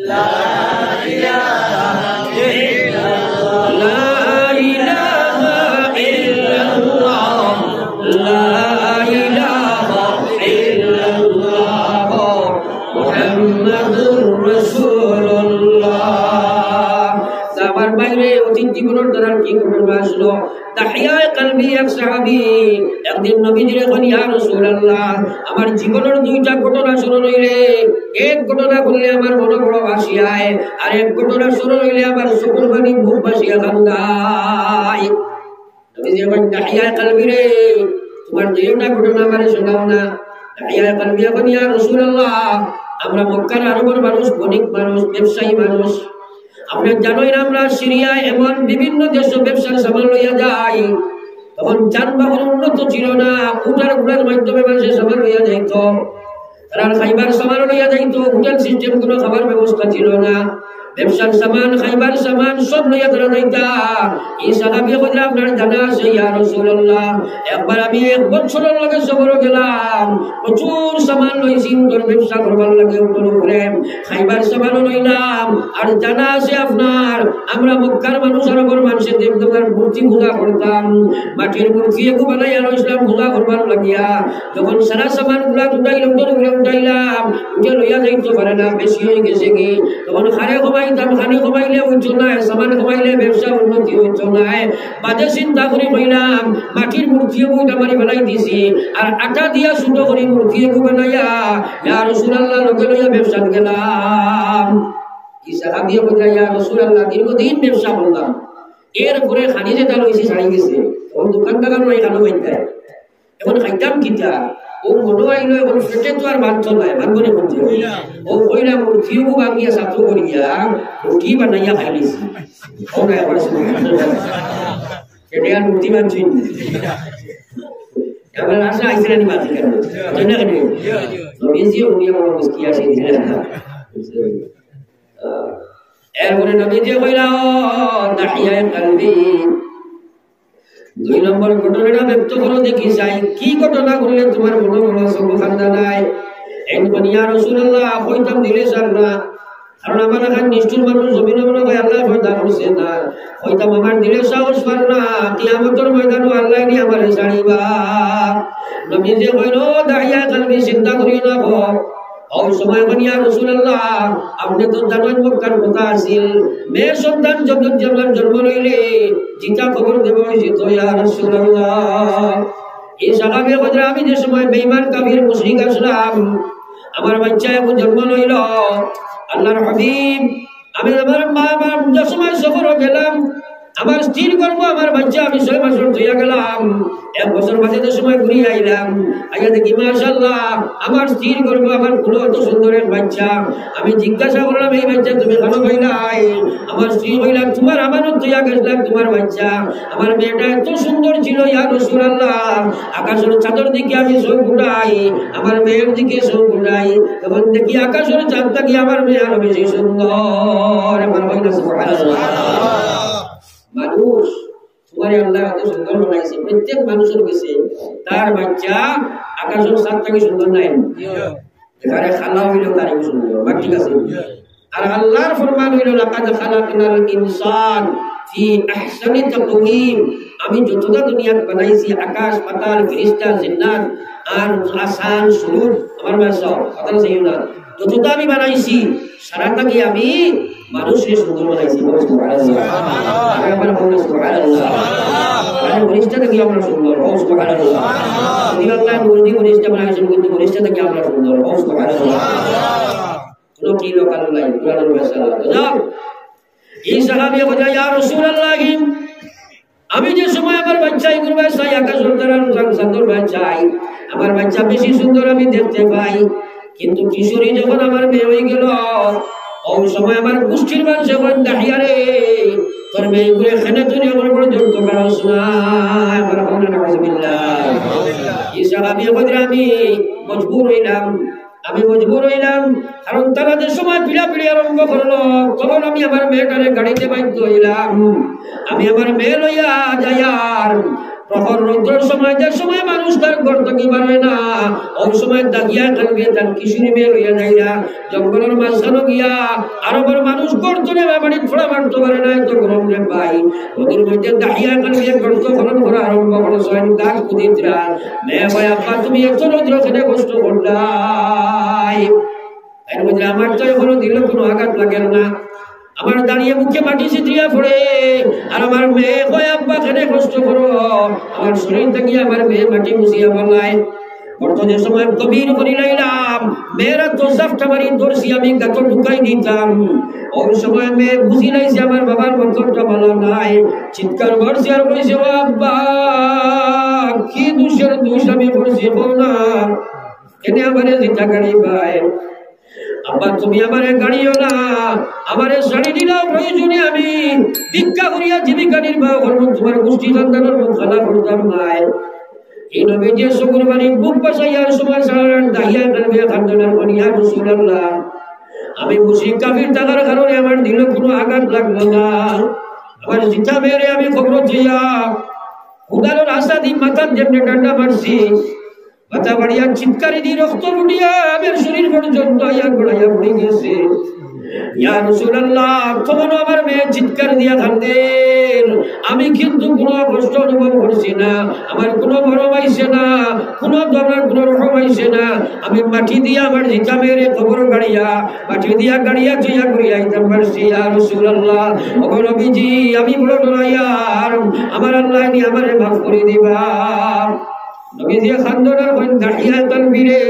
লা ইলাহা ইল্লাল্লাহ লা ইলাহা ইল্লাল্লাহ লা জীবনের দ্বারা কি ঘটনা আসলো তাহিয়ায়ে কলবি এক সাহাবী একদিন নবীজি বলেন ইয়া রাসূলুল্লাহ আমার জীবনের দুইটা ঘটনা স্মরণ হইলে এক ঘটনা বললে আমার মনে বড় ভাসিয়ায় আর এক ঘটনা স্মরণ হইলে আমার চোখের পানি মুখ ভাসিয়া কান্দায় নবীজি বলেন তাহিয়ায়ে কলবি রে তোমার দুইটা ঘটনা আমারে শোনাও না তাহিয়ায়ে কলবি বলেন ইয়া রাসূলুল্লাহ আমরা মক্কার আরবের মানুষ বণিক মানুষ ব্যবসায়ী মানুষ আপনার জানোই না আমরা সিরিয়ায় এমন বিভিন্ন দেশে ব্যবসার সামান লইয়া যাই তখন যানবাহন উন্নত ছিল না উঠার ঘোড়ার মাধ্যমে মানুষের সামান লইয়া যাইত তারা খাইবার সামান লইয়া যাইত হোটেল সিস্টেম কোনো খাবার ব্যবস্থা ছিল না ব্যবসার সামান খাইবার সামান সব লইয়া তারা যাইতা এই সাহাবী কইরা আপনার জানা আছে ইয়া রাসূলুল্লাহ একবার আমি এক বছরের লগে সফরে গেলাম প্রচুর সামান লইছি তোর ব্যবসা করবার লাগে উঠল উপরে খাইবার সামান লইলাম আর জানা আছে আপনার আমরা মক্কার মানুষ আরবের মানুষের দেবতার মূর্তি পূজা করতাম মাটির মূর্তি একটু বানাইয়া লইছিলাম পূজা করবার লাগিয়া যখন সারা সামান গুলা উঠাইলাম তোর উপরে উঠাইলাম উঠে লইয়া যাইতে পারে না বেশি হয়ে গেছে কি তখন খারে খানি কমাইলে হইতো না সামান কমাইলে ব্যবসা উন্নতি হইতো না বাদে চিন্তা করে কইলাম মাটির মূর্তি মারি বানাই দিছি আর আটা দিয়া ছোট করে মূর্তি বানাইয়া ইয়া রাসূলুল্লাহ লগে লইয়া ব্যবসা গেলাম এই সাহাবী কইরা ইয়া রাসূলুল্লাহ দীর্ঘদিন ব্যবসা করলাম এরপরে খানি যেটা লইছি ছাড়ি গেছে ওর দোকান টাকার নয় খানো হইতে এখন খাইতাম কিটা ও মনে আইলো এখন পেটে তো আর মাংস নাই ভাঙবনে মধ্যে ও কইলা মূর্তিও ভাঙিয়া সাথ করিয়া রুটি বানাইয়া খাইলিছি ও না আবার এটা আর মূর্তি মানছি এবার আসা আইছে না মাঝে কেন জানা কেন নবীজিও উনি আমার মুস্কি আসে দিলেন এরপরে নবীজি কইলা তাহিয়ায়ে কলবি দুই নম্বর ঘটনাটা ব্যক্ত করো দেখি চাই কি ঘটনা করলে তোমার মনে মনে সবখান্দা নাই একবার ইয়া রাসূলুল্লাহ কইতাম দিলে স্যার না কারণ আমার এখন নিষ্ঠুর মানুষ জমিন মনে হয় আল্লাহ পয়দা করছে না কইতাম আমার দিলে সাহস পার না কিয়ামতের ময়দানে আল্লাহ নি আমারে ছাড়িবা নবী যে কইল দাহিয়া কলবি চিন্তা করিও না গো ওই সময় ইয়া রাসূলুল্লাহ আপনি তো জানেন মক্কার কথা আছিল মেয়ে সন্তান জন্ম লইলে জিতা খবর দেব তো ইয়া রাসূলুল্লাহ এই সাহাবী বলে আমি যে সময় বেঈমান কাফির মুশরিক আসলাম আমার বাচ্চা এখন জন্ম লইল আল্লাহর হাবিব আমি আমার মা যে সময় সফরে গেলাম আমার স্ত্রীর গর্ভ আমার বাচ্চা আমি 6 বছর ধইয়া গেলাম 1 বছর বাদে যে সময় ঘুরে আইলাম আইয়া দেখি মাশাআল্লাহ আমার স্ত্রীর গর্ভ আমার কুলো এত সুন্দর এক বাচ্চা আমি জিজ্ঞাসা করলাম এই বাচ্চা তুমি কেন পাইলাই আমার স্ত্রী কইলা তোমার আমানত ধইয়া গেছলাম তোমার বাচ্চা আমার মেয়েটা এত সুন্দর ছিল ইয়া রাসূলুল্লাহ আকাশের চাঁদের দিকে আমি চোখ ঘুরাই আমার মেয়ের দিকে চোখ ঘুরাই তখন দেখি আকাশের চাঁদটা কি আমার মেয়ে আরো বেশি সুন্দর আমার কইলা সুবহানাল্লাহ মানুষ তোমার আল্লাহ এত সুন্দর বানাইছে প্রত্যেক মানুষের কাছে তার বাচ্চা আকাশের চাঁদ থেকে সুন্দর নাই এখানে খালা হইল তার সুন্দর ঠিক আছে আর আল্লাহর ফরমান হইল লাকাদ খালাকনাল ইনসান ফি আহসানি তাকওয়িম আমি যতটা দুনিয়া বানাইছি আকাশ পাতাল ফেরেশতা জিন্নাত আর আসান সুরুর আমার মাসা কথা saying না যতটা আমি বানাইছি সারাটা কি আমি মানুষের সুন্দর বানাইছি সুবহানাল্লাহ আমার বলে সুবহানাল্লাহ আর ফেরেশতা কি আমরা সুন্দর সুবহানাল্লাহ আল্লাহ মুরদি ফেরেশতা বানাইছেন কিন্তু ফেরেশতা কি আমরা সুন্দর সুবহানাল্লাহ কোন কি লোকাল নাই কুরআনের ভাষা যাও এই সাহাবী বলে ইয়া রাসূলুল্লাহ আমি যে সময় আমার বাচ্চা ইগুরবা সাই আকাশ সুন্দর সুন্দর বাচ্চা আমার বাচ্চা বেশি সুন্দর আমি দেখতে পাই কিন্তু কিশোরী যখন আমার মেয়ে হয়ে গেল ওই সময় আমার গোষ্ঠীর মানুষ যখন দাঁড়িয়ে রে তোর মেয়ে ঘুরে খেনে তুই আমার বড় যুদ্ধ করাস না আমার বলে নাউযুবিল্লাহ এই সাহাবী বলে আমি মজবুর হইলাম কারণ তারা যে সময় পিড়াপিড়ি আরম্ভ করলো তখন আমি আমার মেয়েটারে গাড়িতে বাধ্য হইলাম আমি আমার মেয়ে লইয়া যাই আর প্রহর রৌদ্রের সময় যে সময় মানুষ তার ঘর থেকে বার হয় না ওই সময় দাগিয়া থাকবে তার কিশোরী মেয়ে লইয়া যাইরা জঙ্গলের মাঝখানে গিয়া আরবের মানুষ গর্ত নেবে বাড়ি থোড়া মারতে পারে না এত গরম রে ভাই ওদের মধ্যে দাহিয়া থাকবে গর্ত খনন করা আরম্ভ করো স্বয়ং গাছ কুদিতরা মেয়ে ভাই আব্বা তুমি এত রৌদ্র খেলে কষ্ট করলাই এর মধ্যে আমার তো এখনো দিল কোনো আঘাত লাগে না আমার দাঁড়িয়ে মুখে মাটি ছিটিয়া পড়ে আর আমার মেয়ে কয় আব্বা কেনে কষ্ট করো আমার শরীর থেকে আমার মেয়ে মাটি মুছিয়া বললাই বর্তমানে সময় গভীর করি লাইলাম মেয়েরা তো সাফটা মারি ধরছি আমি গাছ ঢুকাই দিতাম ওই সময় মেয়ে বুঝি লাইছে আমার বাবার বর্তনটা ভালো নাই চিৎকার করছে আর কইছে ও আব্বা কি দোষের দোষ আমি করছি বল না কেনে আমারে জিতা গাড়ি ভাই আব্বা তুমি আমারে গাড়িও না আমারে শাড়ি দিলাও প্রয়োজনে আমি ভিক্ষা করিয়া জীবিকা নির্বাহ করবো তোমার গোষ্ঠী সন্তানের মুখ খানা করতাম নাই এই নবী যে শুকুর বাড়ি বুক বাসাইয়ার সময় সারান দাহিয়া করবে খান্দনার কনিয়া রাসূলুল্লাহ আমি মুশরিক কাফির থাকার কারণে আমার দিলে কোনো আঘাত লাগলো না আমার জিতা মেরে আমি খবর দিয়া উদারর আশা দি মাথার যেমনি ডান্ডা মারছি মাথা বাড়িয়া চিৎকারি দিয়ে রক্ত উঠিয়া আমার শরীর পর্যন্ত আয়া গড়াইয়া পড়ে গেছে ইয়া রাসূলুল্লাহ তখন আমার মেয়ে চিৎকার দিয়া কাঁদেন আমি কিন্তু কোনো কষ্ট অনুভব করছি না আমার কোনো ভরম আইছে না কোনো ধরনের কোনো রকম আইছে না আমি মাটি দিয়া আমার জিতা মেরে খবর গাড়িয়া মাটি দিয়া গাড়িয়া চইয়া করিয়া আইতাম পারছি ইয়া রাসূলুল্লাহ ও নবীজি আমি বড় ডরাইয়ার আমার আল্লাহ নি আমারে মাফ করে দিবা নবীজি খান্দনার কোন দাহিয়া তানবীরে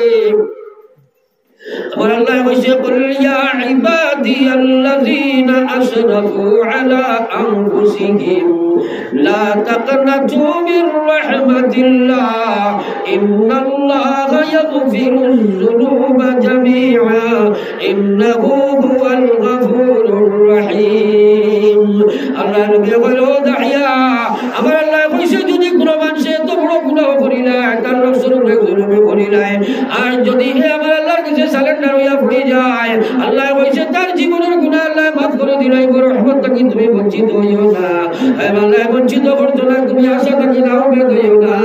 আমার আল্লাহ কইছে কুল ইয়া ইবাদিয়াল্লাযীনা আসরাফু আলা আনফুসিহিম লা তাকনাতু মির রাহমাতিল্লাহ ইন্নাল্লাহা ইয়াগফিরুয যুনুবা জামিআ ইন্নাহু হুয়াল গফুরুর রহিম আল্লাহ নবী বলো দাহিয়া আমার আল্লাহ কইছে যদি কোনো মানুষ এত বড় গুনাহ করিলা তার রাসূলের জুলুম করিলা আর যদি হে আমার আল্লাহর কাছে সালেন্ডার হইয়া পড়ে যায় আল্লাহ কইছে তার জীবনের গুনাহ আল্লাহ মাফ মাফ করে দিলাই বড় রহমত থাকি তুমি বঞ্চিত হইও না আল্লাহ বঞ্চিত করতো না তুমি আশা থাকি নাও বেদ হইও না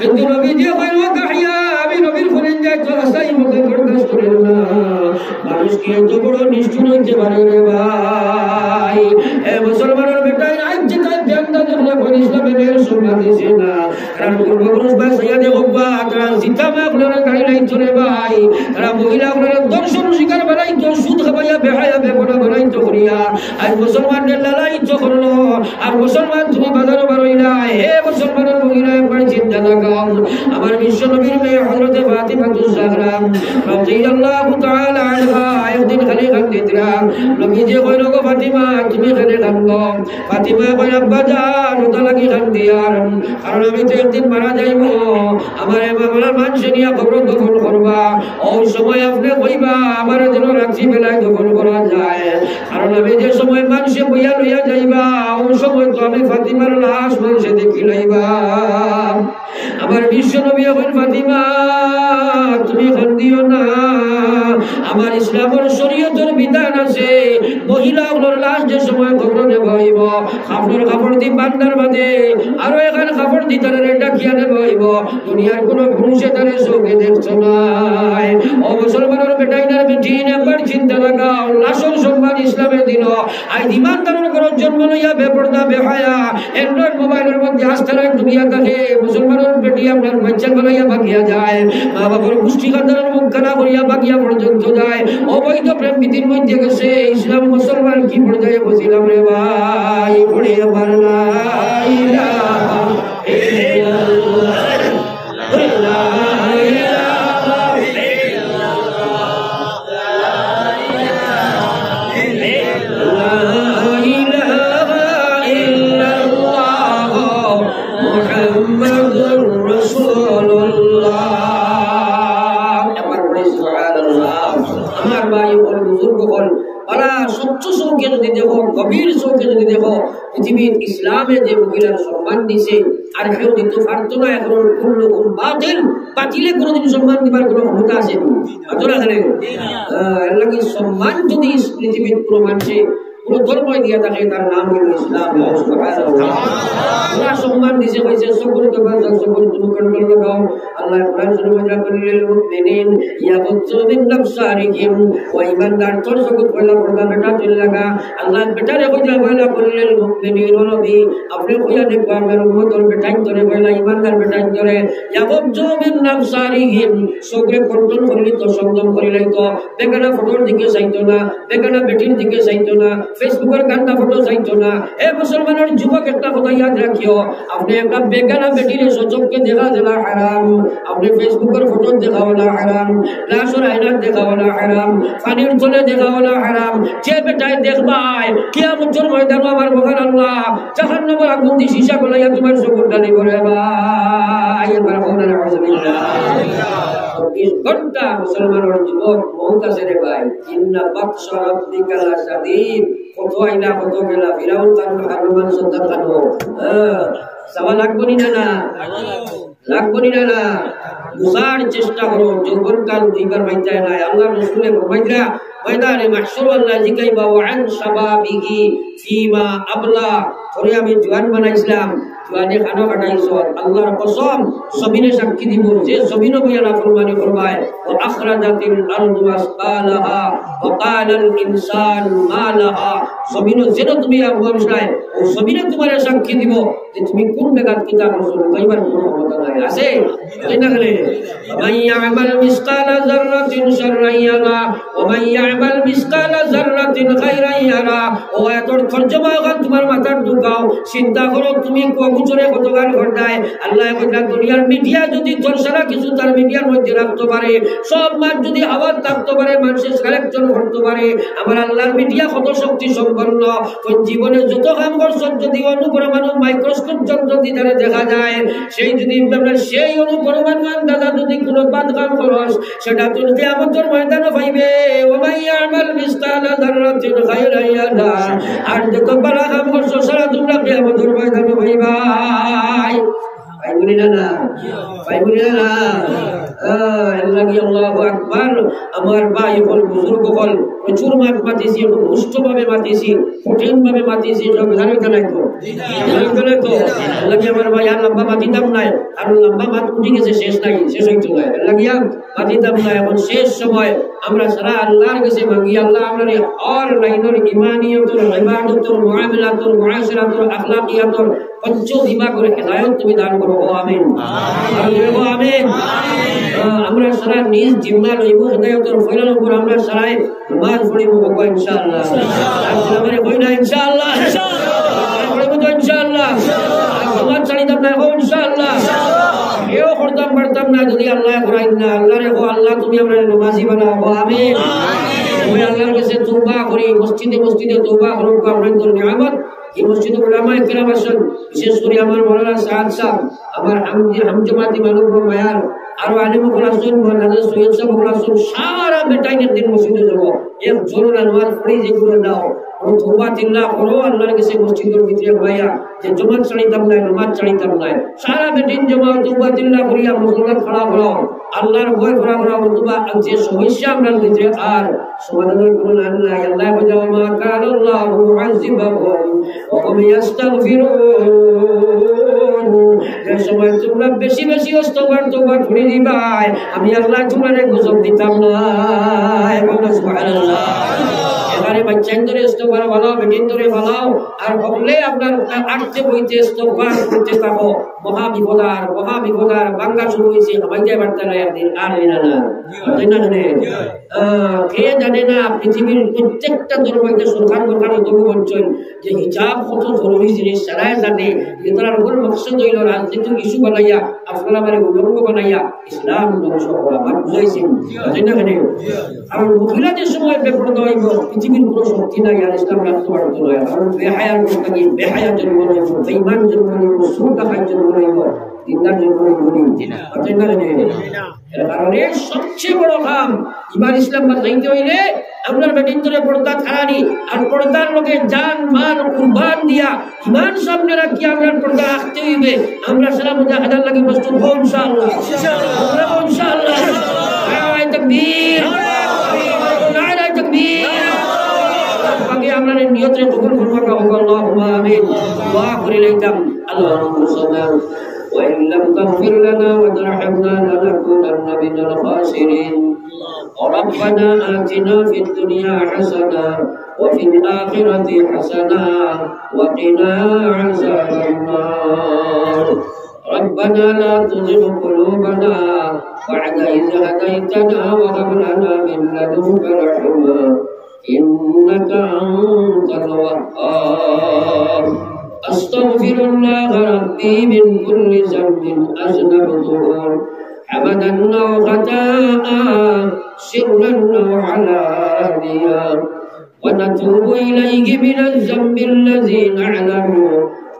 কিন্তু নবী যে হইল কাহিয়া আমি নবীর ফলেন যাই তো আশাই মতো বরদাস্ত করেন না মানুষ কি এত বড় নিষ্ঠুর হইতে পারে রে ভাই এ মুসলমানের বেটাই আজ যে তাই জানতা দেখলে কোন ইসলামের সম্মান দিছে না কারণ পূর্বপুরুষ বা সৈয়দে গব্বা তারা জিতামে আপনারা গাড়ি নাই চলে ভাই তারা মহিলা আপনারা দর্শন শিকার বানাই তো সুদ খাবাইয়া বেহায়া বেপনা বানাই তো করিয়া আজ মুসলমানদের লালাই তো করলো আর মুসলমান তুমি বাজারও বারইলা হে মুসলমানের মহিলা একবার চিন্তা লাগাও আমার বিশ্ব নবীর মেয়ে হযরতে ফাতিমাতুজ জাহরা রাদিয়াল্লাহু তাআলা আনহা একদিন খালি কান্দিতরা নবী যে কইল গো ফাতিমা তুমি খালি কান্দো ফাতিমা কই আব্বা জান ওটা লাগি কান্দিয়ার কারণ আমি তো একদিন মারা যাইব আমার বাবার মানুষ নিয়ে খবর দখল করবা ওই সময় আপনি কইবা আমার যেন রাত্রি বেলায় দখল করা যায় কারণ আমি যে সময় মানুষে বইয়া লইয়া যাইবা ওই সময় তো আমি ফাতিমার লাশ মানুষে দেখি লইবা আমার বিশ্ব নবী এখন ফাতিমা তুমি কান্দিও না আমার ইসলামের শরীয়তের বিধান আছে মহিলাগুলোর লাশ যে সময় খবর নেব হইব কাপড় দি বান্দার বাদে আরো এখানে কাপড় দি তারা ডাকিয়া নেব হইব দুনিয়ার কোনো পুরুষে তারে চোখে দেখছো নাই ও মুসলমানের বেটাইনার বেটিন একবার চিন্তা লাগাও লাশর সম্মান ইসলামে দিল আই ইমানদারের ঘরের জন্ম লইয়া বেপরদা বেহায়া অ্যান্ড্রয়েড মোবাইলের মধ্যে আস্থারায় দুনিয়া থাকে মুসলমানের বেটি আপনার বাচ্চা বানাইয়া বাকিয়া যায় মা বাবার পুষ্টি খাদ্যের মুখ খানা করিয়া বাকিয়া পর্যন্ত যায় অবৈধ প্রেম প্রীতির মধ্যে গেছে ইসলাম মুসলমান কি পর্যায়ে বসিলাম রে ভাই পড়ে পারলা ইলাহা ইল্লাল্লাহ লা ইলাহা ইল্লাল্লাহ মুহাম্মাদুর রাসূলুল্লাহ আমার ভাই বল বুজুর্গ বল ওরা স্বচ্ছ চৌকে যদি দেখো গভীর চৌকে যদি দেখো পৃথিবীর ইসলামে যে মহিলার সম্মান দিছে আর কেউ দিতে পারতো না এখন কুল্লুহুম বাতিল বাতিলে কোনোদিন সম্মান দিবার কোনো ক্ষমতা আছে না আল্লাহ কি সম্মান যদি পৃথিবীর কোনো মানুষে পুরো ধর্ম দিয়া থাকে তার নাম হলো ইসলাম আল্লাহ সম্মান দিছে কইছে সকলকে বাঁচাও সকলকে কন্ট্রোল লাগাও আল্লাহ কোরআন শরীফে বলেন মুমিনিন ইয়াগুযু মিন আবসারিহিম ওয়া ইমানদার তোর সকল কইলা পড়া বেটা চল লাগা আল্লাহ বেটা রে কইলা বলেন মুমিনিন নবী আপনি কইয়া দেখো আমার উম্মতের বেটাই ধরে কইলা ইমানদার বেটাই ধরে ইয়াগুযু মিন আবসারিহিম সকলে কন্ট্রোল করলি তো সংযম করিলাই তো বেগানা ফটোর দিকে চাইতো না বেগানা বেটির দিকে চাইতো না ফেসবুকের গান্দা ফটো চাইতো না এ মুসলমানের যুবক একটা কথা ইয়াদ রাখিও আপনি একটা বেগানা বেটির সচককে দেখা দিলা হারাম আপনি ফেসবুকের ফটো দেখাওয়ালা হারাম লাশর আয়নার দেখাওয়ালা হারাম পানির তলে দেখাওয়ালা হারাম যে বেটায় দেখবাই কিয়ামতের ময়দানে আমার মহান আল্লাহ জাহান্নামের আগুন দিয়ে সীসা গলাইয়া তোমার চোখ ডালি করে ভাই এবার বলেন আউযুবিল্লাহ 24 ঘন্টা মুসলমানের যুবক বহুত আছে রে ভাই ইন্না বাতশা রাব্বিকা লাশাদীদ কত আইলা কত গেলা ফিরাউন কারণ হারমান সন্তান কানো সাওয়া লাগবনি না লাগবনি না বুঝার চেষ্টা করো যৌবন কাল দুইবার বাইতায় না আল্লাহ রাসূলের ফরমাইলা ময়দানে মাহশর আল্লাহ জিকাইবা ওয়া আন শাবাবিহি ফিমা আবলা পরে আমি জওয়ান বানাইছিলাম জওয়ানে খানা কাটাইছো আল্লাহর কসম সবিনে সাক্ষী দিব যে সবিনে বইয়া নাফরমানি করবায় ওয়া আখরাজাতিল আরদু আসকালাহা ওয়া ক্বালাল ইনসানু মা লাহা সবিনে যেন তুমি আবুমশায় ও সবিনে তোমার সাক্ষী দিব যে তুমি কোন বেগাত কিতাব রাসূল কইবার কোনো ক্ষমতা নাই আছে তাই না গলে মান ইয়ামাল মিসকালা যাররাতিন শাররান ইয়ারা ওয়া মান ইয়ামাল মিসকালা যাররাতিন খায়রান ইয়ারা ও এতর তরজমা গান তোমার মাথার ঢুকাও চিন্তা করো তুমি কবুতরে কত গান ঘটায় আল্লাহ কইলা দুনিয়ার মিডিয়া যদি তোর সারা কিছু তার মিডিয়ার মধ্যে রাখতে পারে সব মাছ যদি আওয়াজ থাকতে পারে মানুষের কালেকশন করতে পারে আমার আল্লাহর মিডিয়া কত শক্তি সম্পন্ন কোন জীবনে যত কাম করছ যদি অনুপরমাণু মাইক্রোস্কোপ যন্ত্র দিয়ে তারা দেখা যায় সেই যদি আমরা সেই অনুপরমাণু আন্দাজা যদি কোনো বাদ কাম করস সেটা তুই কিয়ামতের ময়দানে পাইবে ওয়া মান ইয়ামাল মিসকালা যাররাতিন খায়রান ইয়ারা আর যত বড় কাম করছ সারা তোমরা কিয়ামতের ময়দানে পাইবা আল্লাহু আকবার আমার ভাই বল বুজুর্গ বল সকল প্রচুর মাতিছি, সুষ্ঠুভাবে মাতিছি, কঠিনভাবে মাতিছি, সব জানাইতে লাগতো লাগিয়ে আমার ভাই আর লম্বা মাতিতাম নাই, আর লম্বা মাত উঠে গেছে, শেষ নাই, শেষ হইতো না লাগিয়া মাতিতাম না। এখন শেষ সময় আমরা সারা আল্লাহর কাছে মাগি, আল্লাহ আমরা আর লাইনের ইমানিয়তর, ইবাদতর, মুআমালাতর, মুআশারাতর, আখলাকিয়াতর পঞ্চ বিভাগ করে হেদায়েত তুমি দান করো, আমিন আমিন। আমরা সারা নিজ জিম্মা লইব, হেদায়েতর ফয়লার উপর আমরা সারাই নামাজ পড়িব ইনশাআল্লাহ, আমরা কই না ইনশাআল্লাহ, পড়িব তো ইনশাআল্লাহ, নামাজ ছাড়িতাম না ইনশাআল্লাহ, এও করতাম পারতাম না যদি আল্লাহ করাই না। আল্লাহ রে আল্লাহ তুমি আমরা নামাজি বানাও, আমিন। ওই আল্লাহর কাছে তওবা করি, মসজিদে মসজিদে তওবা করুক, আমরা তোর নিয়ামত এই মসজিদে উলামায়ে কেরাম আছেন, বিশেষ করে আমার মাওলানা সাদ সাহেব, আমার হামজমাতি মানুষ মায়ার আরো আলিমুল হাসান মাওলানা সৈয়দ সাহেব হাসান, সারা বেটাইনের দিন মসজিদে যাব, এক জোরনা নামাজ পড়ি যেগুলো দাও তওবা তিল্লাহ করো আল্লাহর কাছে মসজিদের ভিতরে ভাইয়া যে জমাত ছাড়িতাম না, নামাজ ছাড়িতাম না, সারা বেদিন জমা তওবা তিল্লাহ করিয়া মুসল্লাত খড়া করো, আল্লাহর ভয় খড়া করো, অথবা যে সমস্যা আমরা ভিতরে আর সমাধানের কোনো আল্লাহ আল্লাহ বজাও মা কানাল্লাহু মুআযিবাহুম ওয়া হুম ইস্তাগফিরুন। যে সময় তোমরা বেশি বেশি ইস্তিগফার তওবা করে দিবাই, আমি আল্লাহ তোমারে গজব দিতাম না। সুবহানাল্লাহ। এবারে বাচ্চান ধরে ইস্তিগফার বানাও, বেদিন ধরে বানাও, আর বললে আপনার আটতে বইতে ইস্তিগফার করতে থাকো, মহাবিপদার বাংলা শুরু হয়েছে, আমাকে বার্তা নাই একদিন আর না কে জানে না পৃথিবীর প্রত্যেকটা ধর্মতে সরকার ধর্ম অঞ্চল যে হিজাব কত জরুরি জিনিস সারাই জানে, তারা রকম মকসদ হইল রাজনীতিক ইস্যু বানাইয়া আপনারা মানে উলঙ্গ বানাইয়া ইসলাম ধ্বংস করা মানে বুঝাইছেন না। কারণ মহিলাদের সময় বেপরদা হইব, পৃথিবীর কোনো শক্তি নাই আর ইসলাম রাখতে পারতো নয়। কারণ বেহায়ার লোকাকে বেহায়া জন্ম নেব, বেঈমান জন্ম নেব, সুদ ডাকাত জন্ম নেব, দিনদার জন্ম নেব। কারণে সবচেয়ে বড় কাম ইমান ইসলাম বানাইতে হইলে আপনার বেদিন ধরে পর্দা ছাড়ানি, আর পর্দার লোকে জান মান কুরবান দিয়া ইমান সামনে রাখি আমরা পর্দা রাখতে হইবে। আমরা সারা মুজাহিদার লাগি প্রস্তুত হব ইনশাআল্লাহ, ইনশাআল্লাহ। নারায়ে তাকবীর, নারায়ে তাকবীর। আগে আমরা নিয়তে কবুল করব, আল্লাহুম্মা আমিন। দোয়া করে লইতাম, আল্লাহুম্মা সাল্লি وإن لم تغفر لنا وترحمنا لنكونن من الخاسرين. ربنا آتنا في الدنيا حسنة وفي الآخرة حسنة وقنا عذاب النار. ربنا لا تزغ قلوبنا بعد إذ هديتنا وهب لنا من لدنك رحمة إنك أنت الوهاب. أستغفر الله ربي من كل ذنب أذنبته عمدا أو خطأ سرا أو علانية، ونتوب إليه من الذنب الذي نعلم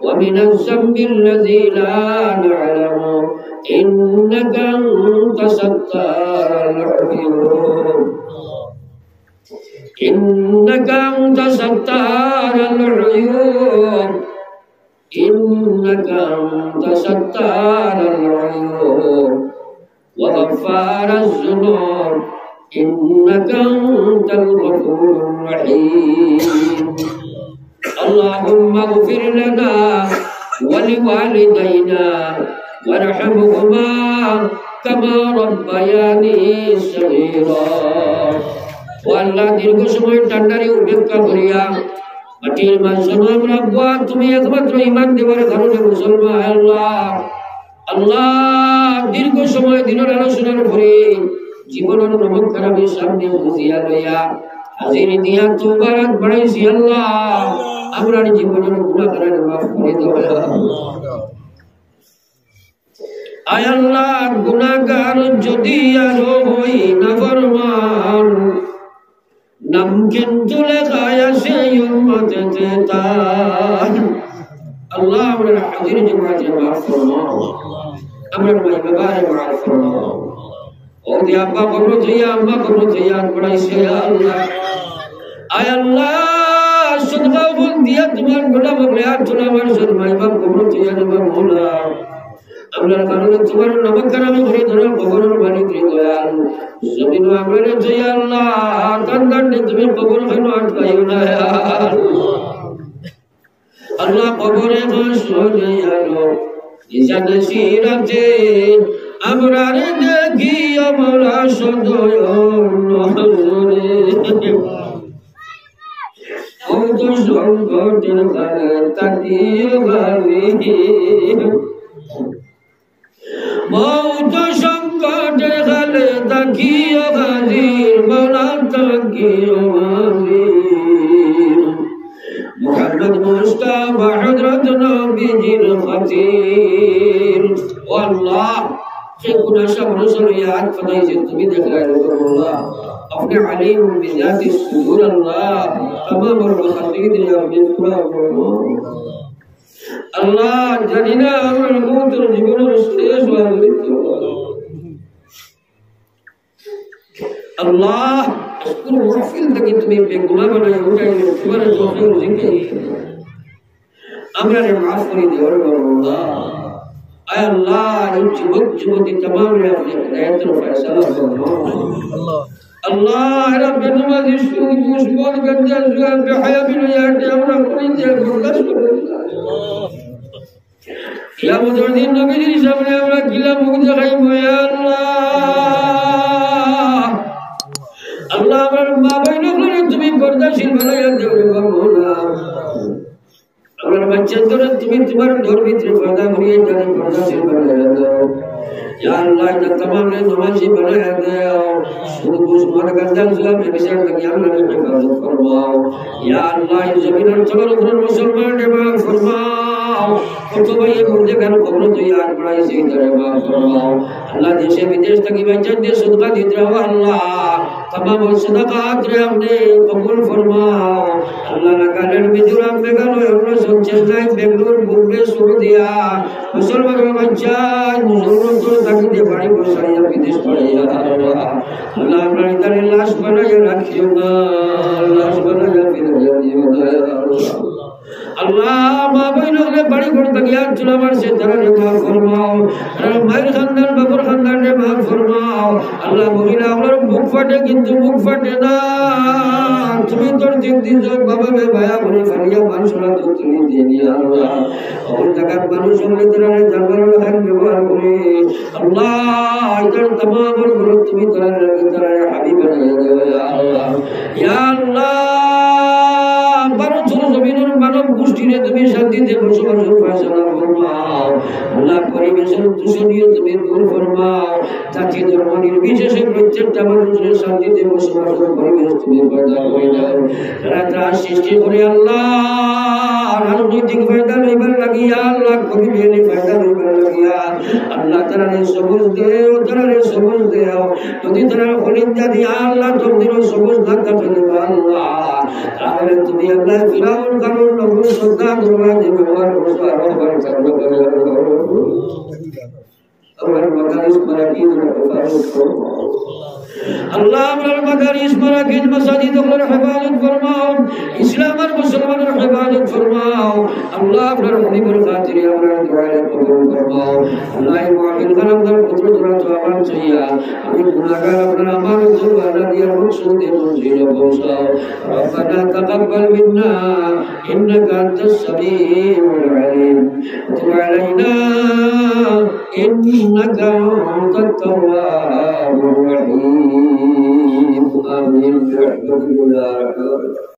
ومن الذنب الذي لا نعلم إنك أنت ستار العيوب، إنك أنت ستار العيوب، إنك أنت ستار العيوب وغفار الذنوب إنك أنت الغفور الرحيم. اللهم اغفر لنا ولوالدينا وارحمهما كما ربياني صغيرا. আল্লাহ দীর্ঘ সময় ঠান্ডারে উপেক্ষা করিয়া মাটির মাঝখানে রব্বা তুমি একমাত্র ঈমান দেওয়ার কারণে মুসলমান আল্লাহ আল্লাহ দীর্ঘ সময় দিনের আলোচনার পরে জীবনের নমক খারাপের সামনে বুঝিয়া লইয়া হাজির দিয়া তোবারাত বাড়াইছি আল্লাহ আমরা জীবনের গুনাহ করে মাফ করে দাও আল্লাহ। আয় আল্লাহ গুনাহগার যদি আরো হই নাফরমান নাম কিন্তু লেখায় আছে উম্মতে তার আল্লাহ আমরা হাজির জামাতে মাফ ফরমাও, আমরা মাই বাবারে মাফ ফরমাও। ও দিয়া আব্বা কবর থইয়া আম্মা কবর থইয়া পড়াইছে আল্লাহ। আয় আল্লাহ সদকা বল দিয়া তোমার গোলাম বলে আর তোলা আমার মাই বাপ কবর থইয়া আমার মওলা আমরা কারণে তোমার নমস্কার আমি করি ধরার কবরের মালিক দয়াল জমিন আমরা জয় আল্লাহ কান্দান্ডে তুমি কবর কেন আটকাইও না আল্লাহ কবরে বসে আলো ইজানে সিরাতে আমরা দেখি আমরা সদয় হজরে কত সংকটের কালে তাকিয়ে ভাবি বহুত সংকটের কালে তাকিয়ে হাজির মৌলা তাকিয়ে হাজির মুহাম্মদ মুস্তাফা হযরত নবীজির খাতির আল্লাহ যে গুনাহ সব রসুল ইয়াদ ফরমাইছে তুমি দেখলা আল্লাহ अपने अलीम बिजाति सुदूर अल्लाह तमाम और बखतीद या बिल्कुला अल्लाह जनिना और मौत और जीवन और शेष वाली अल्लाह इसको महफिल तक तुम्हें बेगुनाह बनाया हो जाए तुम्हारे तौफीक जिंदगी अमरा ने माफ कर दिया और अल्लाह आय अल्लाह इन जुबक तमाम ने अपने हिदायत और फैसला अल्लाह अल्लाह रब नमाज शुरू मुस्बत गंजा जुआन पे हया बिन याद हमरा कोई दे बर्दाश्त कर या मुदरदीन नबी जी सामने हमरा किला मुख देखाई या अल्लाह अल्लाह আমার মা বইন করে তুমি বরদাশীল বানায়া দেও রে মওলা আমার বাচ্চাদের তুমি তোমার ঘর ভিতরে পয়দা করিয়ে জানেন বরদাশীল বানায়া দাও या अल्लाह इधर तमाम ने नमाज़ी बनाया गया शुरू मुस्मान गंदल जुआ में बिचार लगी हमने हिफाजत फरमाओ या अल्लाह इस ज़मीन और चमन पर मुसलमान ने माफ़ फरमाओ तो भाई ये मुर्दे घर कब्र तो याद बढ़ाई सही तरह माफ़ फरमाओ अल्लाह देश विदेश तक बच्चन दे सदका दे रहा अल्लाह तमाम सदकात रे हमने कबूल फरमाओ अल्लाह ना कालन में जुराम में गालो और चेन्नई बेंगलुरु मुंबई सऊदीया मुसलमान बच्चा मुसलमान तो ताकि दे बाड़ी बसाया विदेश पड़ेया अल्लाह अपना इधर लाश बनाया रखियो ना लाश बनाया फिर अल्लाह मां बहनों ने बड़ी बड़ी तकियात चुनावर से तरह ने माफ फरमाओ मेरे खानदान बबर खानदान ने माफ फरमाओ अल्लाह महिला और मुख फटे किंतु मुख फटे ना तुम्हें तो दिन जो बाबा में भाया बोले फरिया मानसुला तो तुम्हें दे दिया अल्लाह और जगत मनुष्य ने तरह ने जानवर ने हर व्यवहार बोले अल्लाह इधर तमाम और गुरु तुम्हें तरह हबीब बनाया गया या अल्लाह बारो छोरो जमीन और मानव गोष्ठी ने तुम्हें शांति दे बसवास और फैसला फरमाओ अल्लाह परिवेशन दूषणीय तुम्हें दूर फरमाओ ताकि धर्म निर्विशेष प्रत्येक মানুষের শান্তি দে বসবাস और परिवेश तुम्हें पैदा করে দাও রাতা সৃষ্টি করে আল্লাহ রাজনৈতিক ফায়দা লইবার লাগিয়া আল্লাহ কবি মেনে ফায়দা লইবার লাগিয়া আল্লাহ তাআলা রে সবুজ দে ও তাআলা রে সবুজ দে যদি তাআলা খলিন্দা দিয়া আল্লাহ তোদের সবুজ না কাটে আল্লাহ তাহলে তুমি আল্লাহ ফিরাউন কারণ নবী সদা দরবার দে ব্যবহার করতে আরো বরকত করে আমার মাদারিস মারাকিন अल्लाह আমার মাদারিস মারাকিন মাসাজিদ গুলোর হেফাজত ফরমাও ইসলাম আর মুসলমানের হেফাজত ফরমাও আল্লাহ আপনার হবিবের খাতিরে আমরা দোয়া কবুল ফরমাও আল্লাহ এই মাহফিল খানার পুত্র তোরা তো আমার চাইয়া আমি গুনাহগার আপনার আমার জবানা দিয়া মুসলিম মঞ্জিলে পৌঁছাও রব্বানা তাকাব্বাল মিন্না ইন্নাকা আনতাস সামিউল আলিম তুব আলাইনা ইন্নাকা আনতাত তাওয়াবুর রহিম آمين برحمتك يا رب